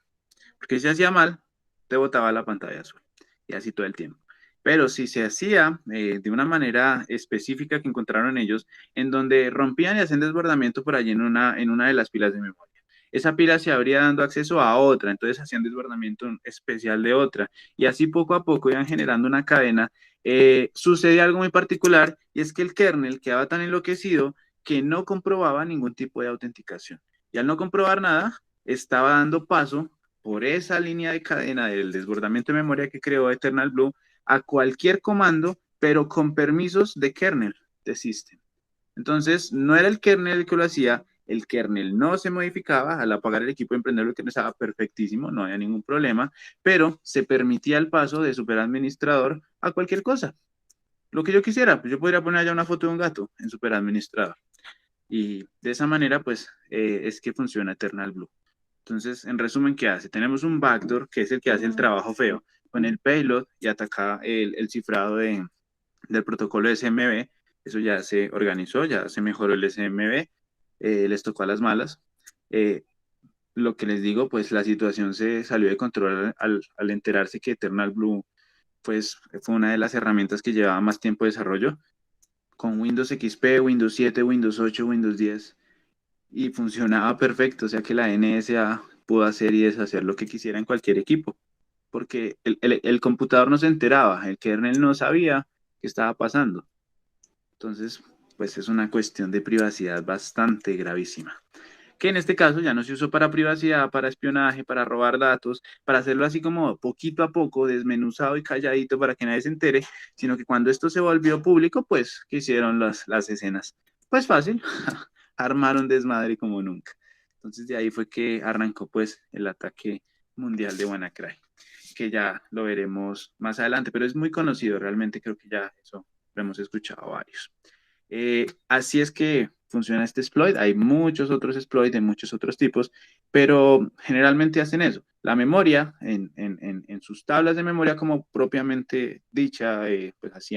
porque si se hacía mal, te botaba la pantalla azul, y así todo el tiempo. Pero si se hacía de una manera específica que encontraron ellos, en donde rompían y hacían desbordamiento por allí en una de las pilas de memoria. Esa pila se abría dando acceso a otra, entonces hacían desbordamiento especial de otra, y así poco a poco iban generando una cadena. Sucede algo muy particular, y es que el kernel quedaba tan enloquecido que no comprobaba ningún tipo de autenticación. Y al no comprobar nada, estaba dando paso por esa línea de cadena del desbordamiento de memoria que creó Eternal Blue a cualquier comando, pero con permisos de kernel, de system. Entonces, no era el kernel el que lo hacía, el kernel no se modificaba, al apagar el equipo de emprendedor el kernel estaba perfectísimo, no había ningún problema, pero se permitía el paso de superadministrador a cualquier cosa. Lo que yo quisiera, pues yo podría poner allá una foto de un gato en superadministrador. Y de esa manera, pues, es que funciona Eternal Blue. Entonces, en resumen, ¿qué hace? Tenemos un backdoor, que es el que hace el trabajo feo, con el payload y ataca el cifrado del protocolo SMB. Eso ya se organizó, ya se mejoró el SMB, les tocó a las malas. Eh, lo que les digo, pues la situación se salió de control al enterarse que Eternal Blue pues, fue una de las herramientas que llevaba más tiempo de desarrollo, con Windows XP, Windows 7, Windows 8, Windows 10, y funcionaba perfecto, o sea que la NSA pudo hacer y deshacer lo que quisiera en cualquier equipo, porque el computador no se enteraba, el kernel no sabía qué estaba pasando. Entonces, pues es una cuestión de privacidad bastante gravísima, que en este caso ya no se usó para privacidad, para espionaje, para robar datos, para hacerlo así como poquito a poco, desmenuzado y calladito para que nadie se entere, sino que cuando esto se volvió público, pues, ¿qué hicieron las escenas? Pues fácil, armaron desmadre como nunca. Entonces de ahí fue que arrancó pues el ataque mundial de WannaCry, que ya lo veremos más adelante, pero es muy conocido, realmente creo que ya eso lo hemos escuchado varios. Así es que funciona este exploit. Hay muchos otros exploits de muchos otros tipos, pero generalmente hacen eso. La memoria, en sus tablas de memoria, como propiamente dicha, pues así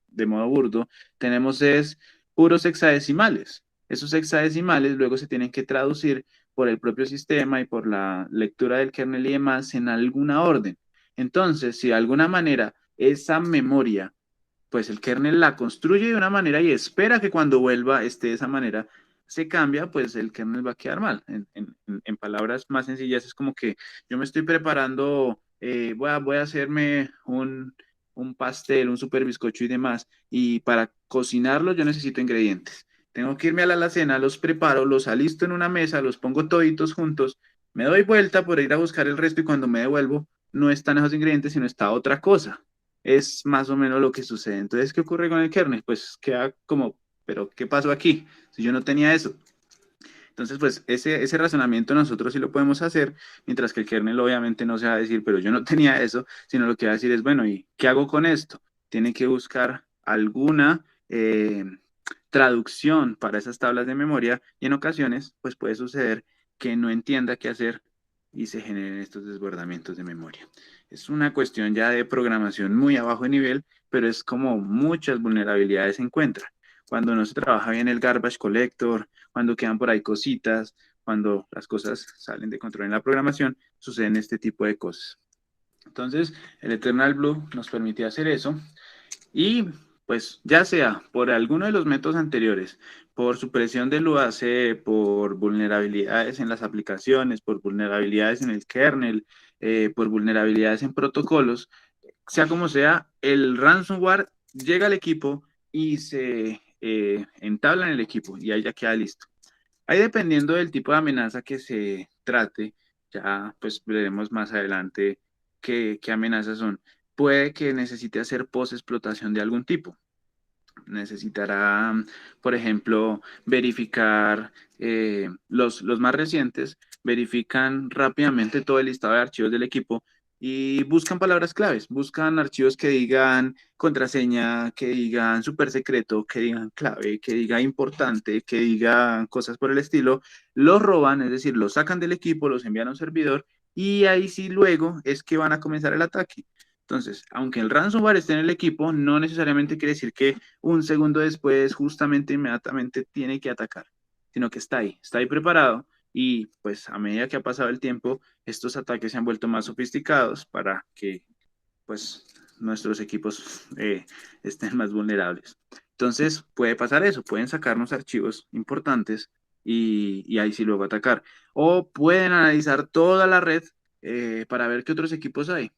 de modo burdo, tenemos es puros hexadecimales. Esos hexadecimales luego se tienen que traducir por el propio sistema y por la lectura del kernel y demás en alguna orden. Entonces, si de alguna manera esa memoria, pues el kernel la construye de una manera y espera que cuando vuelva esté de esa manera, se cambia, pues el kernel va a quedar mal. En palabras más sencillas, es como que yo me estoy preparando, voy a hacerme un pastel, un super bizcocho y demás, y para cocinarlo yo necesito ingredientes. Tengo que irme a la alacena, los preparo, los alisto en una mesa, los pongo toditos juntos, me doy vuelta por ir a buscar el resto y cuando me devuelvo no están esos ingredientes, sino está otra cosa. Es más o menos lo que sucede. Entonces, ¿qué ocurre con el kernel? Pues queda como, pero ¿qué pasó aquí? Si yo no tenía eso. Entonces, pues ese razonamiento nosotros sí lo podemos hacer, mientras que el kernel obviamente no se va a decir, pero yo no tenía eso, sino lo que va a decir es, bueno, ¿y qué hago con esto? Tiene que buscar alguna traducción para esas tablas de memoria y en ocasiones, pues puede suceder que no entienda qué hacer y se generen estos desbordamientos de memoria. Es una cuestión ya de programación muy a bajo nivel, pero es como muchas vulnerabilidades se encuentran. Cuando no se trabaja bien el garbage collector, cuando quedan por ahí cositas, cuando las cosas salen de control en la programación, suceden este tipo de cosas. Entonces, el Eternal Blue nos permite hacer eso y pues ya sea por alguno de los métodos anteriores, por supresión del UAC, por vulnerabilidades en las aplicaciones, por vulnerabilidades en el kernel, por vulnerabilidades en protocolos, sea como sea, el ransomware llega al equipo y se entabla en el equipo y ahí ya queda listo. Ahí dependiendo del tipo de amenaza que se trate, ya pues veremos más adelante qué amenazas son. Puede que necesite hacer post-explotación de algún tipo. Necesitará, por ejemplo, verificar los más recientes, verifican rápidamente todo el listado de archivos del equipo y buscan palabras claves, buscan archivos que digan contraseña, que digan súper secreto, que digan clave, que diga importante, que digan cosas por el estilo, los roban, es decir, los sacan del equipo, los envían a un servidor y ahí sí luego es que van a comenzar el ataque. Entonces, aunque el ransomware esté en el equipo, no necesariamente quiere decir que un segundo después, justamente inmediatamente tiene que atacar, sino que está ahí preparado y pues a medida que ha pasado el tiempo, estos ataques se han vuelto más sofisticados para que pues nuestros equipos estén más vulnerables. Entonces puede pasar eso, pueden sacarnos archivos importantes y ahí sí luego atacar. O pueden analizar toda la red para ver qué otros equipos hay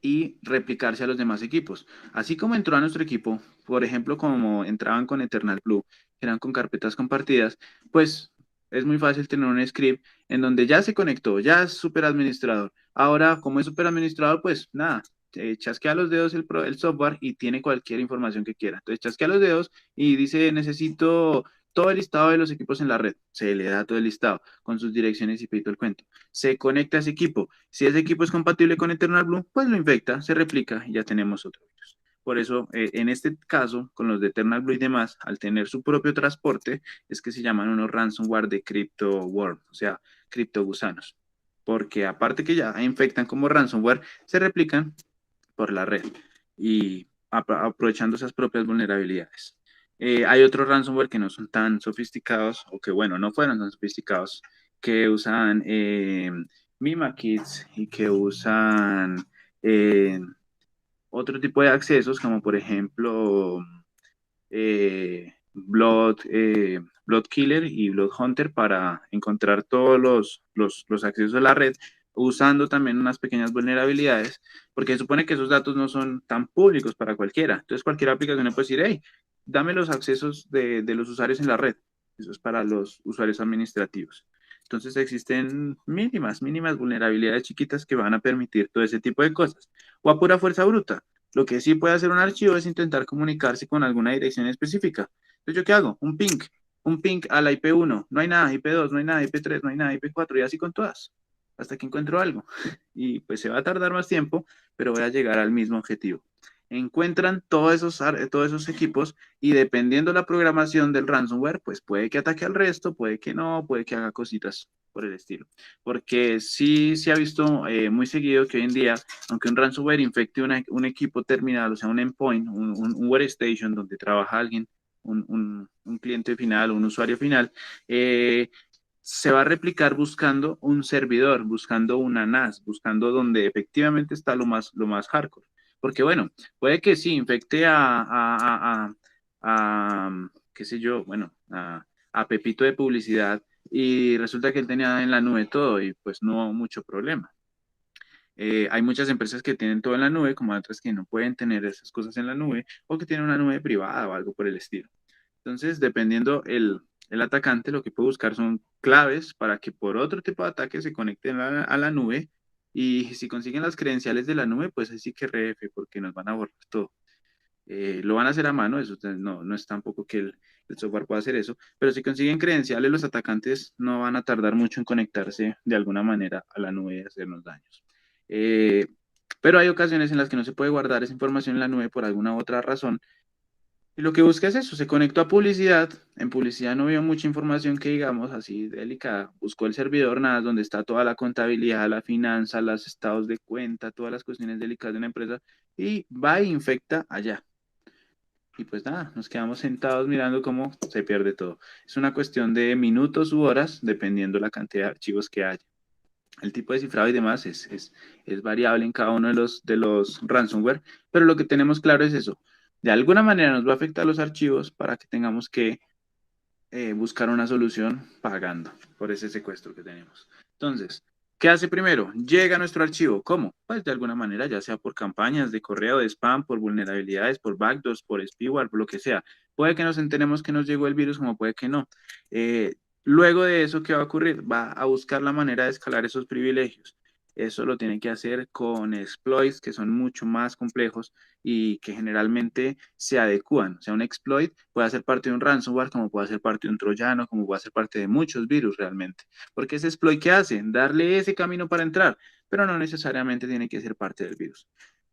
y replicarse a los demás equipos. Así como entró a nuestro equipo, por ejemplo, como entraban con Eternal Blue, que eran con carpetas compartidas, pues es muy fácil tener un script en donde ya se conectó, ya es super administrador. Ahora, como es super administrador, pues nada, chasquea los dedos el software y tiene cualquier información que quiera. Entonces, chasquea los dedos y dice, necesito todo el listado de los equipos en la red. Se le da todo el listado con sus direcciones y todo el cuento. Se conecta a ese equipo. Si ese equipo es compatible con Eternal Blue, pues lo infecta, se replica y ya tenemos otro virus. Por eso, en este caso, con los de Eternal Blue y demás, al tener su propio transporte, es que se llaman unos ransomware de crypto worm, o sea, criptogusanos. Porque aparte que ya infectan como ransomware, se replican por la red y aprovechando esas propias vulnerabilidades. Hay otros ransomware que no son tan sofisticados, o que bueno, no fueron tan sofisticados, que usan Mimakits y que usan eh, otro tipo de accesos, como por ejemplo Blood Killer y Blood Hunter para encontrar todos los accesos a la red, usando también unas pequeñas vulnerabilidades, porque se supone que esos datos no son tan públicos para cualquiera. Entonces cualquier aplicación puede decir, hey, dame los accesos de los usuarios en la red. Eso es para los usuarios administrativos. Entonces existen mínimas vulnerabilidades chiquitas que van a permitir todo ese tipo de cosas. O a pura fuerza bruta. Lo que sí puede hacer un archivo es intentar comunicarse con alguna dirección específica. Entonces, ¿yo qué hago? Un ping a la IP1. No hay nada, IP2, no hay nada, IP3, no hay nada, IP4, y así con todas, hasta que encuentro algo. Y pues se va a tardar más tiempo, pero voy a llegar al mismo objetivo. encuentran todos esos equipos y dependiendo la programación del ransomware, pues puede que ataque al resto, puede que no, puede que haga cositas por el estilo. Porque sí se ha visto muy seguido que hoy en día, aunque un ransomware infecte un equipo terminal, o sea, un endpoint, un workstation donde trabaja alguien, un cliente final, un usuario final, se va a replicar buscando un servidor, buscando una NAS, buscando donde efectivamente está lo más hardcore. Porque bueno, puede que sí, infecte qué sé yo, bueno, a Pepito de publicidad y resulta que él tenía en la nube todo y pues no hubo mucho problema. Hay muchas empresas que tienen todo en la nube, como otras que no pueden tener esas cosas en la nube o que tienen una nube privada o algo por el estilo. Entonces, dependiendo el atacante, lo que puede buscar son claves para que por otro tipo de ataque se conecten a la nube. Y si consiguen las credenciales de la nube, pues así que RF, porque nos van a borrar todo. Lo van a hacer a mano, eso no es tampoco que el software pueda hacer eso, pero si consiguen credenciales, los atacantes no van a tardar mucho en conectarse de alguna manera a la nube y hacernos daños. Eh, pero hay ocasiones en las que no se puede guardar esa información en la nube por alguna otra razón y lo que busca es eso, se conectó a publicidad. En publicidad no vio mucha información que digamos así delicada. Buscó el servidor nada donde está toda la contabilidad, la finanza, los estados de cuenta, todas las cuestiones delicadas de una empresa y va e infecta allá. Y pues nada, nos quedamos sentados mirando cómo se pierde todo. Es una cuestión de minutos u horas dependiendo la cantidad de archivos que haya. El tipo de cifrado y demás es variable en cada uno de los ransomware, pero lo que tenemos claro es eso. De alguna manera nos va a afectar los archivos para que tengamos que buscar una solución pagando por ese secuestro que tenemos. Entonces, ¿qué hace primero? Llega a nuestro archivo. ¿Cómo? Pues de alguna manera, ya sea por campañas de correo, de spam, por vulnerabilidades, por backdoors, por spyware, por lo que sea. Puede que nos enteremos que nos llegó el virus, como puede que no. Luego de eso, ¿qué va a ocurrir? Va a buscar la manera de escalar esos privilegios. Eso lo tiene que hacer con exploits que son mucho más complejos y que generalmente se adecúan. O sea, un exploit puede ser parte de un ransomware, como puede ser parte de un troyano, como puede ser parte de muchos virus realmente. Porque ese exploit, ¿qué hace? Darle ese camino para entrar, pero no necesariamente tiene que ser parte del virus.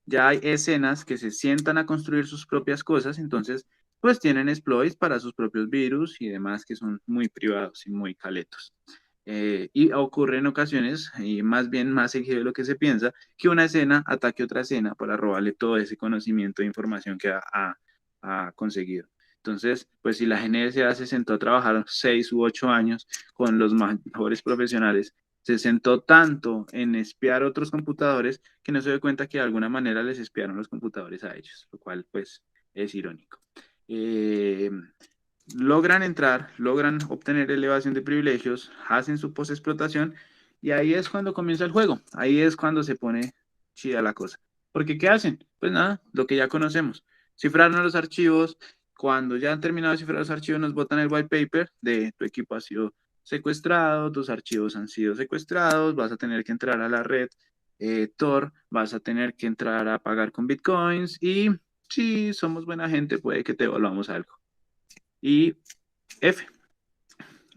Ya hay escenas que se sientan a construir sus propias cosas, entonces pues tienen exploits para sus propios virus y demás que son muy privados y muy caletos. Y ocurre en ocasiones, y más bien más seguido de lo que se piensa, que una escena ataque otra escena para robarle todo ese conocimiento e información que ha conseguido. Entonces, pues si la GNSA se sentó a trabajar 6 u 8 años con los mejores profesionales, se sentó tanto en espiar otros computadores que no se dio cuenta que de alguna manera les espiaron los computadores a ellos, lo cual pues es irónico. Eh, Logran entrar, logran obtener elevación de privilegios, hacen su postexplotación y ahí es cuando comienza el juego, ahí es cuando se pone chida la cosa. Porque ¿qué hacen? Pues nada, lo que ya conocemos. Cifraron los archivos, cuando ya han terminado de cifrar los archivos nos botan el white paper de tu equipo ha sido secuestrado, tus archivos han sido secuestrados, vas a tener que entrar a la red Tor, vas a tener que entrar a pagar con bitcoins y si somos buena gente puede que te devolvamos algo. Y F.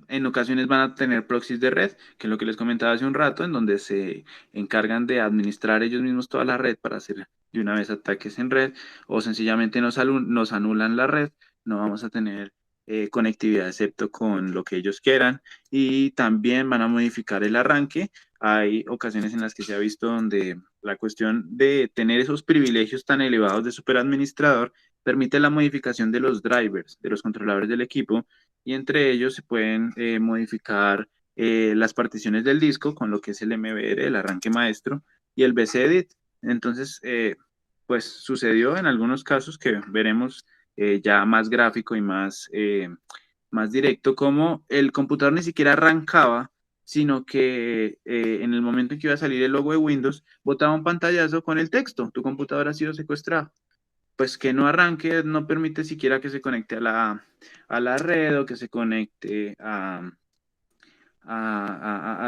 En ocasiones van a tener proxies de red, que es lo que les comentaba hace un rato, en donde se encargan de administrar ellos mismos toda la red para hacer de una vez ataques en red, o sencillamente nos anulan la red, no vamos a tener conectividad excepto con lo que ellos quieran, y también van a modificar el arranque. Hay ocasiones en las que se ha visto donde la cuestión de tener esos privilegios tan elevados de superadministrador permite la modificación de los drivers, de los controladores del equipo, y entre ellos se pueden modificar las particiones del disco con lo que es el MBR, el arranque maestro, y el BCEdit. Entonces, pues sucedió en algunos casos que veremos ya más gráfico y más directo, como el computador ni siquiera arrancaba, sino que en el momento en que iba a salir el logo de Windows, botaba un pantallazo con el texto, tu computador ha sido secuestrado. Pues que no arranque no permite siquiera que se conecte a la red o que se conecte a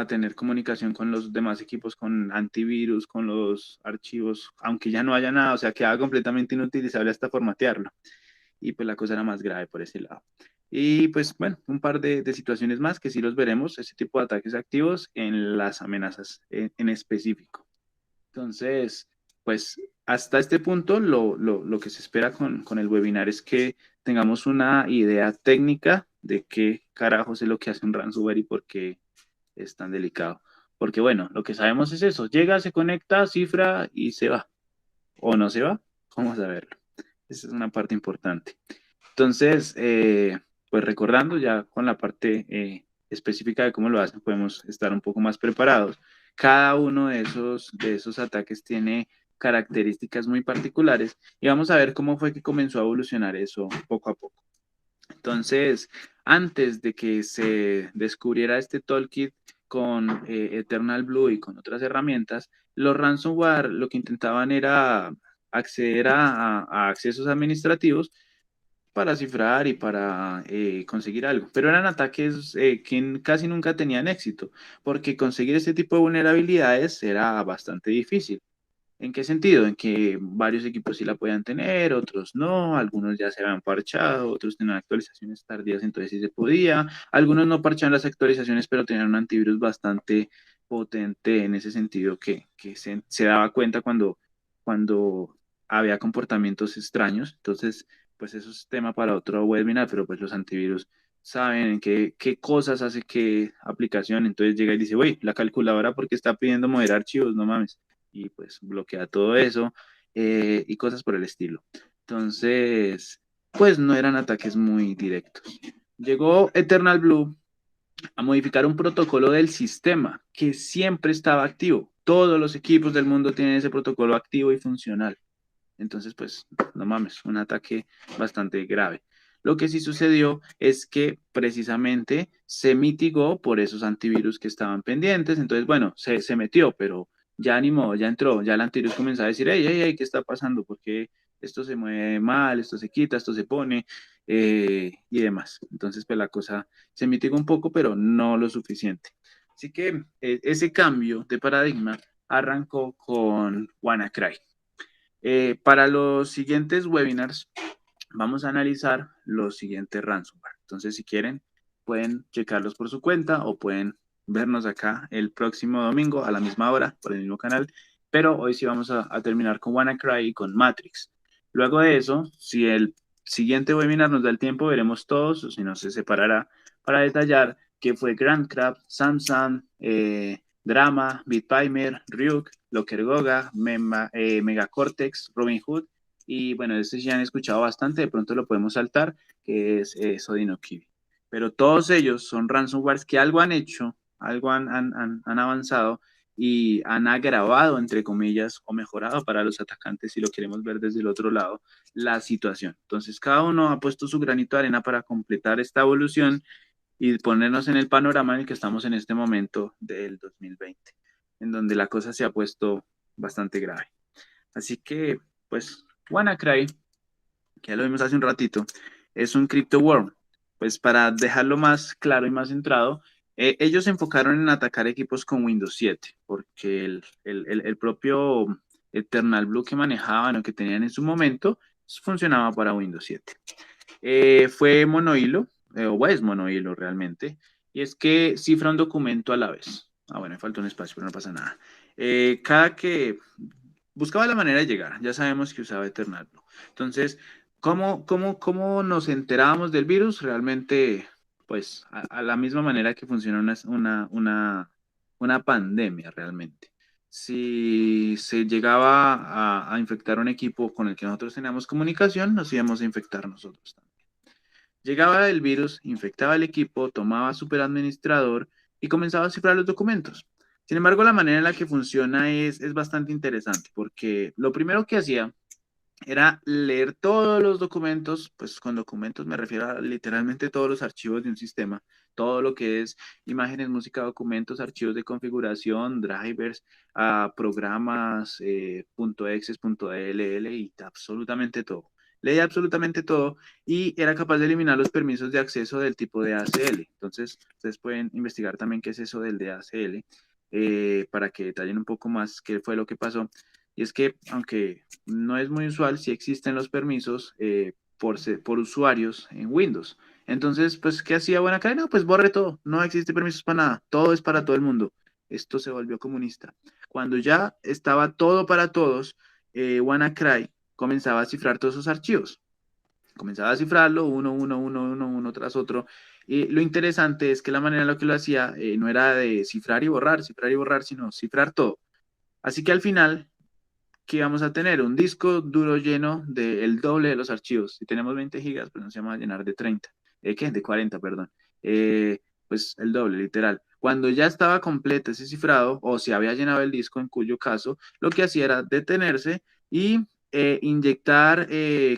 tener comunicación con los demás equipos, con antivirus, con los archivos, aunque ya no haya nada, o sea, queda completamente inutilizable hasta formatearlo. Y pues la cosa era más grave por ese lado. Y pues bueno, un par de situaciones más que sí los veremos, ese tipo de ataques activos en las amenazas en específico. Entonces, pues hasta este punto lo que se espera con el webinar es que tengamos una idea técnica de qué carajos es lo que hace un ransomware y por qué es tan delicado. Porque bueno, lo que sabemos es eso, llega, se conecta, cifra y se va. ¿O no se va? Vamos a verlo. Esa es una parte importante. Entonces, pues recordando ya con la parte específica de cómo lo hacen, podemos estar un poco más preparados. Cada uno de esos ataques tiene características muy particulares y vamos a ver cómo fue que comenzó a evolucionar eso poco a poco. Entonces, antes de que se descubriera este toolkit con Eternal Blue y con otras herramientas, los ransomware lo que intentaban era acceder a accesos administrativos para cifrar y para conseguir algo. Pero eran ataques que casi nunca tenían éxito, porque conseguir este tipo de vulnerabilidades era bastante difícil. ¿En qué sentido? En que varios equipos sí la podían tener, otros no, algunos ya se habían parchado, otros tenían actualizaciones tardías, entonces sí se podía. Algunos no parchaban las actualizaciones, pero tenían un antivirus bastante potente en ese sentido que se daba cuenta cuando había comportamientos extraños. Entonces, pues eso es tema para otro webinar, pero pues los antivirus saben en qué cosas hace qué aplicación. Entonces llega y dice, güey, la calculadora porque está pidiendo moderar archivos, no mames y pues bloquea todo eso y cosas por el estilo. Entonces, pues no eran ataques muy directos. Llegó Eternal Blue a modificar un protocolo del sistema que siempre estaba activo. Todos los equipos del mundo tienen ese protocolo activo y funcional. Entonces, pues, no mames, un ataque bastante grave. Lo que sí sucedió es que precisamente se mitigó por esos antivirus que estaban pendientes. Entonces, bueno, se metió, pero ya animó, ya entró, ya el antivirus comenzó a decir, hey, hey, hey, ¿qué está pasando? Porque esto se mueve mal, esto se quita, esto se pone y demás. Entonces, pues la cosa se mitigó un poco, pero no lo suficiente. Así que ese cambio de paradigma arrancó con WannaCry. Para los siguientes webinars vamos a analizar los siguientes ransomware. Entonces, si quieren, pueden checarlos por su cuenta o pueden vernos acá el próximo domingo a la misma hora por el mismo canal. Pero hoy sí vamos a terminar con WannaCry y con Matrix. Luego de eso, si el siguiente webinar nos da el tiempo, veremos todos, o si no, se separará para detallar qué fue Grandcraft, Samsung, Drama, Bitpimer, Ryuk, Locker Goga, Megacortex, Robin Hood y bueno, este ya han escuchado bastante, de pronto lo podemos saltar, que es Sodinokibi. Pero todos ellos son ransomwares que algo han hecho, algo han avanzado y han agravado, entre comillas, o mejorado para los atacantes, si lo queremos ver desde el otro lado, la situación. Entonces, cada uno ha puesto su granito de arena para completar esta evolución y ponernos en el panorama en el que estamos en este momento del 2020, en donde la cosa se ha puesto bastante grave. Así que, pues, WannaCry, que ya lo vimos hace un ratito, es un crypto worm. Pues para dejarlo más claro y más centrado, ellos se enfocaron en atacar equipos con Windows 7, porque el propio Eternal Blue que manejaban o que tenían en su momento funcionaba para Windows 7. Fue monohilo, o es monohilo realmente, y es que cifra un documento a la vez. Ah, bueno, me falta un espacio, pero no pasa nada. Cada que buscaba la manera de llegar, ya sabemos que usaba Eternal Blue. Entonces, ¿cómo nos enterábamos del virus? Realmente, pues, a la misma manera que funciona una pandemia realmente. Si se llegaba a infectar un equipo con el que nosotros teníamos comunicación, nos íbamos a infectar nosotros también. Llegaba el virus, infectaba el equipo, tomaba superadministrador y comenzaba a cifrar los documentos. Sin embargo, la manera en la que funciona es bastante interesante porque lo primero que hacía era leer todos los documentos, pues con documentos me refiero a literalmente todos los archivos de un sistema, todo lo que es imágenes, música, documentos, archivos de configuración, drivers, programas, .exe, .dll y absolutamente todo. Leía absolutamente todo y era capaz de eliminar los permisos de acceso del tipo DACL. Entonces, ustedes pueden investigar también qué es eso del DACL para que detallen un poco más qué fue lo que pasó. Y es que, aunque no es muy usual, sí existen los permisos por usuarios en Windows. Entonces, pues, ¿qué hacía WannaCry? No, pues borre todo. No existe permisos para nada. Todo es para todo el mundo. Esto se volvió comunista. Cuando ya estaba todo para todos WannaCry comenzaba a cifrar todos esos archivos. Comenzaba a cifrarlo uno tras otro. Y lo interesante es que la manera en la que lo hacía no era de cifrar y borrar, sino cifrar todo. Así que al final, ¿qué vamos a tener? Un disco duro lleno del doble de los archivos. Si tenemos 20 gigas, pues nos vamos a llenar de 30. ¿Qué? De 40, perdón. Pues el doble, literal. Cuando ya estaba completo ese cifrado, o se había llenado el disco, en cuyo caso, lo que hacía era detenerse y inyectar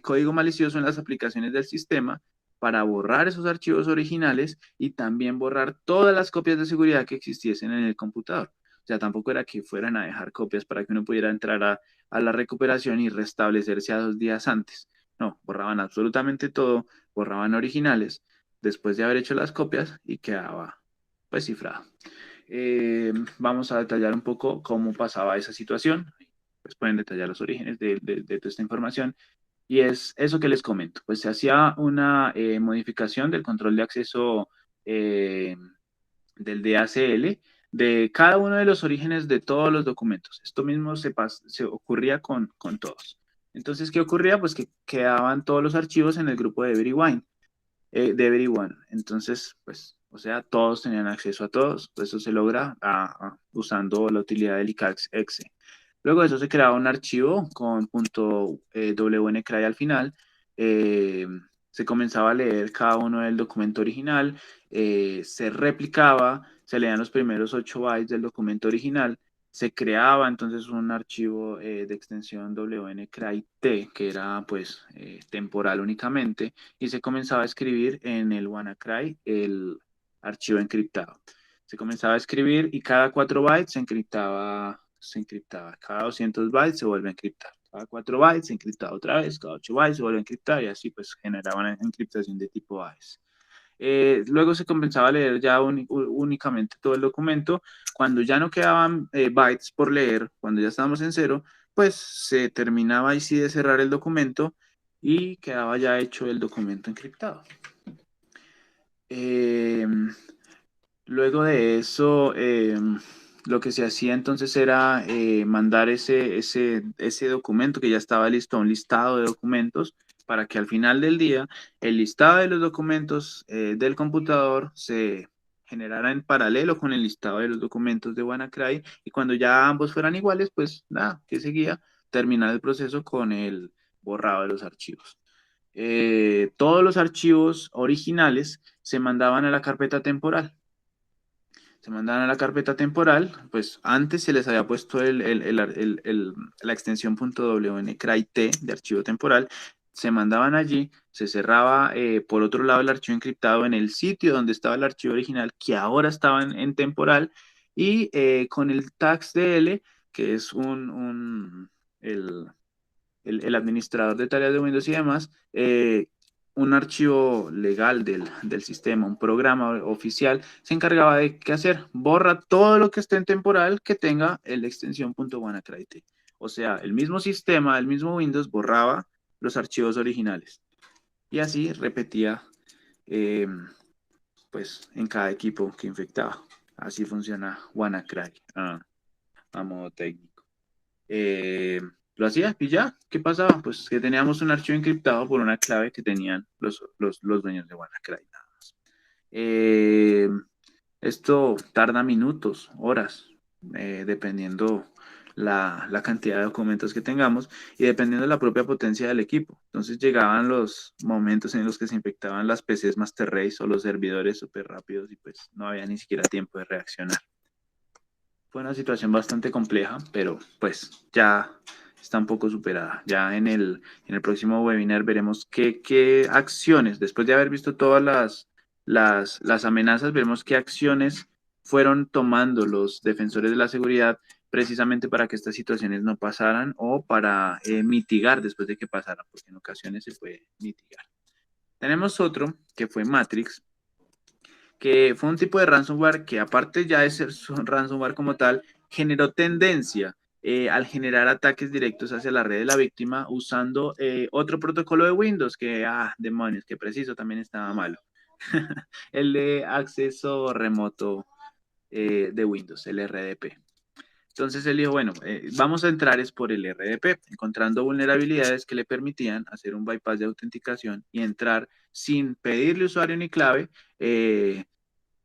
código malicioso en las aplicaciones del sistema para borrar esos archivos originales y también borrar todas las copias de seguridad que existiesen en el computador. O sea, tampoco era que fueran a dejar copias para que uno pudiera entrar a la recuperación y restablecerse a 2 días antes. No, borraban absolutamente todo, borraban originales después de haber hecho las copias y quedaba pues cifrado. Vamos a detallar un poco cómo pasaba esa situación. Pues pueden detallar los orígenes de toda esta información. Y es eso que les comento. Pues se hacía una modificación del control de acceso del DACL de cada uno de los orígenes de todos los documentos. Esto mismo se ocurría con todos. Entonces, ¿qué ocurría? Pues que quedaban todos los archivos en el grupo de Everyone. Entonces, pues, o sea, todos tenían acceso a todos. Eso se logra usando la utilidad del ICAX-exe. Luego de eso se creaba un archivo con .wncry al final. Se comenzaba a leer cada uno del documento original, se replicaba, se leían los primeros 8 bytes del documento original, se creaba entonces un archivo de extensión WNCRY-T, que era pues temporal únicamente, y se comenzaba a escribir en el WannaCry el archivo encriptado. Se comenzaba a escribir y cada 4 bytes se encriptaba. Cada 200 bytes se vuelve a encriptar. Cada 4 bytes se encriptaba otra vez, cada 8 bytes se vuelve a encriptar y así pues generaba una encriptación de tipo AES. Luego se comenzaba a leer ya únicamente todo el documento. Cuando ya no quedaban bytes por leer, cuando ya estábamos en cero, pues se terminaba ahí sí de cerrar el documento y quedaba ya hecho el documento encriptado. Luego de eso, lo que se hacía entonces era mandar ese documento que ya estaba listo a un listado de documentos para que al final del día el listado de los documentos del computador se generara en paralelo con el listado de los documentos de WannaCry y cuando ya ambos fueran iguales, pues nada, ¿qué seguía? Terminar el proceso con el borrado de los archivos. Todos los archivos originales se mandaban a la carpeta temporal. Se mandaban a la carpeta temporal, pues antes se les había puesto la extensión .wncry-t de archivo temporal, se mandaban allí, se cerraba por otro lado el archivo encriptado en el sitio donde estaba el archivo original, que ahora estaba en temporal, y con el taxdl, que es el administrador de tareas de Windows y demás, un archivo legal del sistema, un programa oficial, se encargaba de qué hacer, borra todo lo que esté en temporal que tenga la extensión .wannacry. O sea, el mismo sistema, el mismo Windows borraba los archivos originales. Y así repetía, pues, en cada equipo que infectaba. Así funciona WannaCry a modo técnico. Lo hacía y ya, ¿qué pasaba? Pues que teníamos un archivo encriptado por una clave que tenían los dueños de WannaCry, nada más. Esto tarda minutos, horas, dependiendo la cantidad de documentos que tengamos y dependiendo de la propia potencia del equipo. Entonces llegaban los momentos en los que se infectaban las PCs Master Race o los servidores súper rápidos y pues no había ni siquiera tiempo de reaccionar. Fue una situación bastante compleja, pero pues ya está un poco superada. Ya en el próximo webinar veremos qué acciones, después de haber visto todas las amenazas, veremos qué acciones fueron tomando los defensores de la seguridad precisamente para que estas situaciones no pasaran o para mitigar después de que pasaran, porque en ocasiones se puede mitigar. Tenemos otro que fue Matrix, que fue un tipo de ransomware que aparte ya de ser un ransomware como tal, generó tendencia al generar ataques directos hacia la red de la víctima usando otro protocolo de Windows que, demonios, que preciso, también estaba malo. El de acceso remoto de Windows, el RDP. Entonces él dijo, bueno, vamos a entrar es por el RDP, encontrando vulnerabilidades que le permitían hacer un bypass de autenticación y entrar sin pedirle usuario ni clave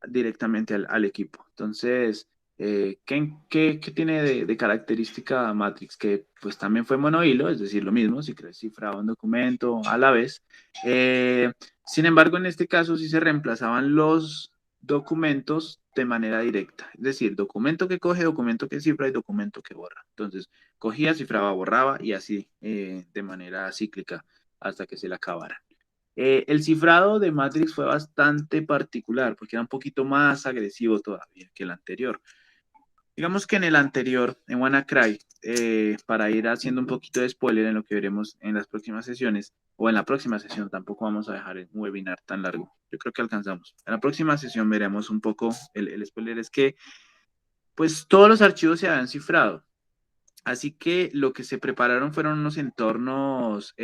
directamente al equipo. Entonces, ¿qué tiene de característica Matrix? Que pues también fue monohilo, es decir, lo mismo, si cifraba un documento a la vez. Sin embargo, en este caso sí se reemplazaban los documentos de manera directa, es decir, documento que coge, documento que cifra y documento que borra. Entonces, cogía, cifraba, borraba y así de manera cíclica hasta que se le acabara. El cifrado de Matrix fue bastante particular porque era un poquito más agresivo todavía que el anterior. Digamos que en el anterior, en WannaCry, para ir haciendo un poquito de spoiler en lo que veremos en las próximas sesiones, o en la próxima sesión, tampoco vamos a dejar un webinar tan largo. Yo creo que alcanzamos. En la próxima sesión veremos un poco, el spoiler es que, pues todos los archivos se habían cifrado. Así que lo que se prepararon fueron unos entornos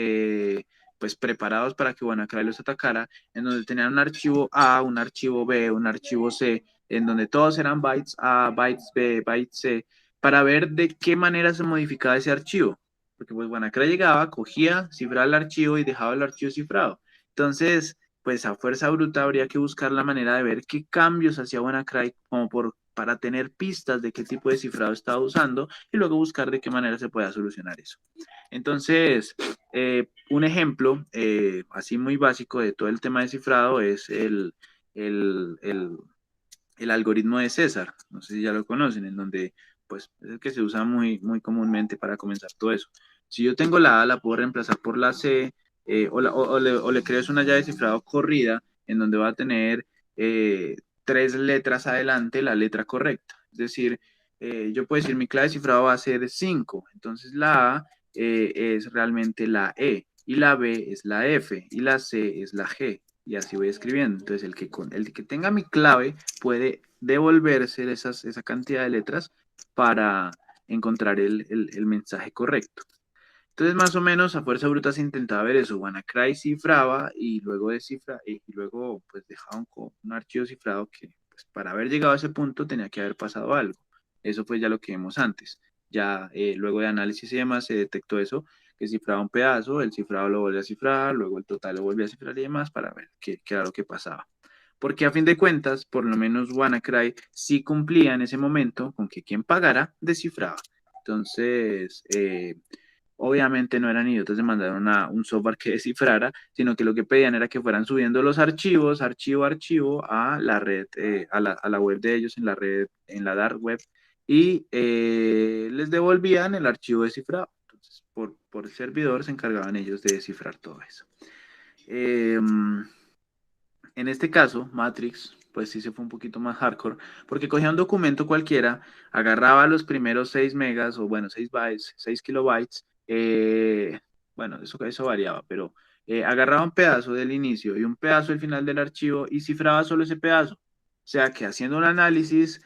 pues preparados para que WannaCry los atacara, en donde tenían un archivo A, un archivo B, un archivo C, en donde todos eran bytes A, bytes B, bytes C, para ver de qué manera se modificaba ese archivo. Porque pues WannaCry llegaba, cogía, cifraba el archivo y dejaba el archivo cifrado. Entonces, pues a fuerza bruta habría que buscar la manera de ver qué cambios hacía WannaCry como para tener pistas de qué tipo de cifrado estaba usando y luego buscar de qué manera se pueda solucionar eso. Entonces, un ejemplo así muy básico de todo el tema de cifrado es el, el, el algoritmo de César. No sé si ya lo conocen, en donde pues es el que se usa muy comúnmente para comenzar todo eso. Si yo tengo la A, la puedo reemplazar por la C, o le creo una llave de cifrado corrida en donde va a tener 3 letras adelante la letra correcta. Es decir, yo puedo decir mi clave de cifrado va a ser 5. Entonces la A es realmente la E, y la B es la F, y la C es la G. Y así voy escribiendo. Entonces, el que tenga mi clave puede devolverse esa cantidad de letras para encontrar el mensaje correcto. Entonces, más o menos, a fuerza bruta se intentaba ver eso. WannaCry cifraba y luego y luego pues dejaba un archivo cifrado que pues, para haber llegado a ese punto tenía que haber pasado algo. Eso fue ya lo que vimos antes. Ya luego de análisis y demás se detectó eso, que cifraba un pedazo, el cifrado lo volvió a cifrar, luego el total lo volvió a cifrar y demás para ver qué era lo que pasaba. Porque a fin de cuentas, por lo menos WannaCry sí cumplía en ese momento con que quien pagara descifraba. Entonces, obviamente no eran idiotas de mandar un software que descifrara, sino que lo que pedían era que fueran subiendo los archivos, archivo a archivo, a la red, a la web de ellos, en la red, en la dark web, y les devolvían el archivo descifrado. Entonces, por el servidor se encargaban ellos de descifrar todo eso. En este caso, Matrix, pues sí se fue un poquito más hardcore, porque cogía un documento cualquiera, agarraba los primeros 6 megas, o bueno, 6 bytes, 6 kilobytes, bueno, eso variaba, pero agarraba un pedazo del inicio y un pedazo del final del archivo y cifraba solo ese pedazo. O sea que haciendo un análisis,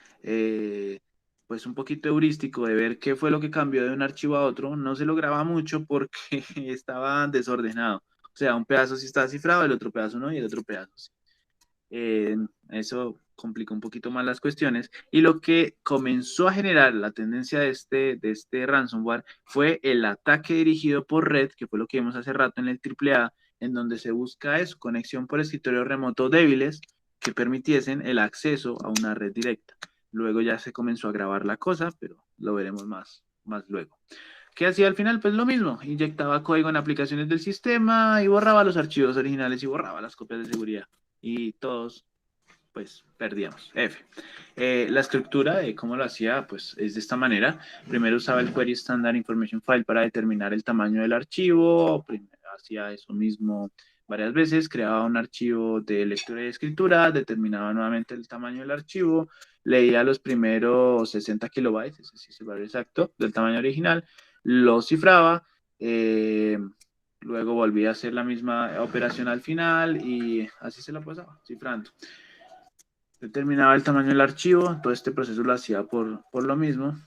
pues un poquito heurístico de ver qué fue lo que cambió de un archivo a otro, no se lograba mucho porque estaba desordenado. O sea, un pedazo sí estaba cifrado, el otro pedazo no, y el otro pedazo sí. Eh, Eso complica un poquito más las cuestiones. Y lo que comenzó a generar la tendencia de este ransomware fue el ataque dirigido por red, que fue lo que vimos hace rato en el AAA, en donde se busca eso, conexión por escritorio remoto débiles que permitiesen el acceso a una red directa. Luego ya se comenzó a grabar la cosa, pero lo veremos más luego. ¿Qué hacía al final? Pues lo mismo, inyectaba código en aplicaciones del sistema y borraba los archivos originales y borraba las copias de seguridad. Y todos, pues, perdíamos. F. La estructura de cómo lo hacía, pues, es de esta manera. Primero usaba el Query Standard Information File para determinar el tamaño del archivo. Primero hacía eso mismo varias veces. Creaba un archivo de lectura y escritura, determinaba nuevamente el tamaño del archivo, leía los primeros 60 kilobytes, ese sí es el valor exacto, del tamaño original, lo cifraba, luego volvía a hacer la misma operación al final y así se la pasaba, cifrando. Determinaba el tamaño del archivo, todo este proceso lo hacía por lo mismo.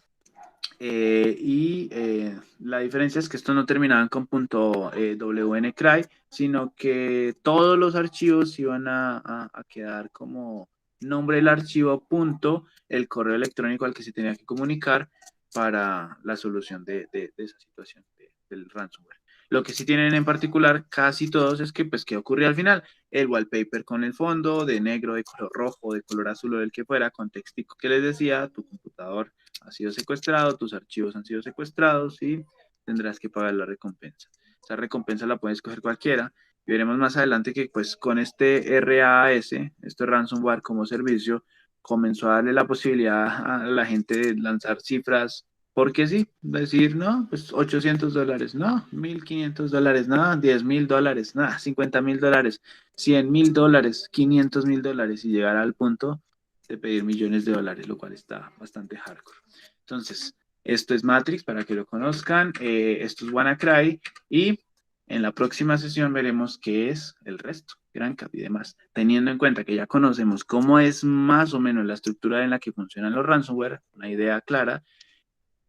La diferencia es que estos no terminaban con .wncry, sino que todos los archivos iban a quedar como nombre del archivo, punto, el correo electrónico al que se tenía que comunicar para la solución de esa situación del ransomware. Lo que sí tienen en particular casi todos es que, pues, ¿qué ocurre al final? El wallpaper con el fondo de negro, de color rojo, de color azul o del que fuera, con textico que les decía, tu computador ha sido secuestrado, tus archivos han sido secuestrados y tendrás que pagar la recompensa. Esa recompensa la puedes coger cualquiera. Y veremos más adelante que, pues, con este RAS, este ransomware como servicio, comenzó a darle la posibilidad a la gente de lanzar cifras, porque sí, decir, no, pues $800, no, $1,500, no, $10,000, no, $50,000, $100,000, $500,000 y llegar al punto de pedir millones de dólares, lo cual está bastante hardcore. Entonces, esto es Matrix para que lo conozcan, esto es WannaCry y en la próxima sesión veremos qué es el resto, GrandCap y demás, teniendo en cuenta que ya conocemos cómo es más o menos la estructura en la que funcionan los ransomware, una idea clara,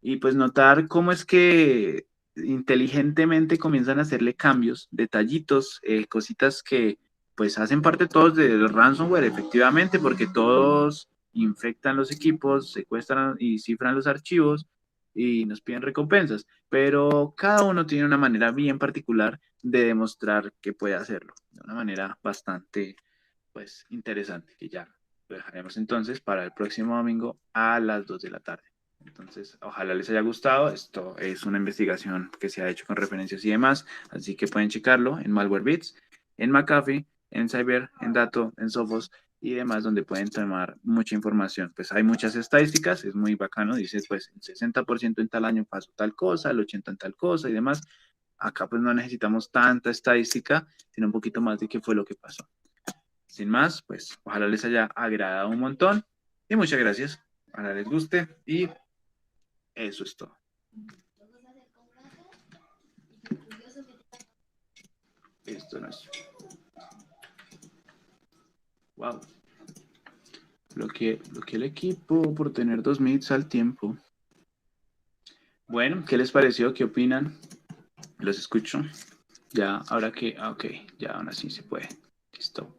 y pues notar cómo es que inteligentemente comienzan a hacerle cambios, detallitos, cositas que pues hacen parte todos del ransomware, efectivamente, porque todos infectan los equipos, secuestran y cifran los archivos y nos piden recompensas, pero cada uno tiene una manera bien particular de demostrar que puede hacerlo, de una manera bastante pues interesante, que ya lo dejaremos entonces para el próximo domingo a las 2 de la tarde. Entonces, ojalá les haya gustado. Esto es una investigación que se ha hecho con referencias y demás, así que pueden checarlo en MalwareBits, en McAfee, en Cyber, en Dato, en Sophos y demás, donde pueden tomar mucha información. Pues hay muchas estadísticas, es muy bacano. Dices, pues el 60% en tal año pasó tal cosa, el 80% en tal cosa y demás. Acá pues no necesitamos tanta estadística, sino un poquito más de qué fue lo que pasó. Sin más, pues ojalá les haya agradado un montón y muchas gracias. Ojalá les guste y eso es todo. Esto no es. Wow. Bloqueé el equipo por tener 2 meets al tiempo. Bueno, ¿qué les pareció? ¿Qué opinan? Los escucho. Ya, ahora que. Ok, ya aún así se puede. Listo.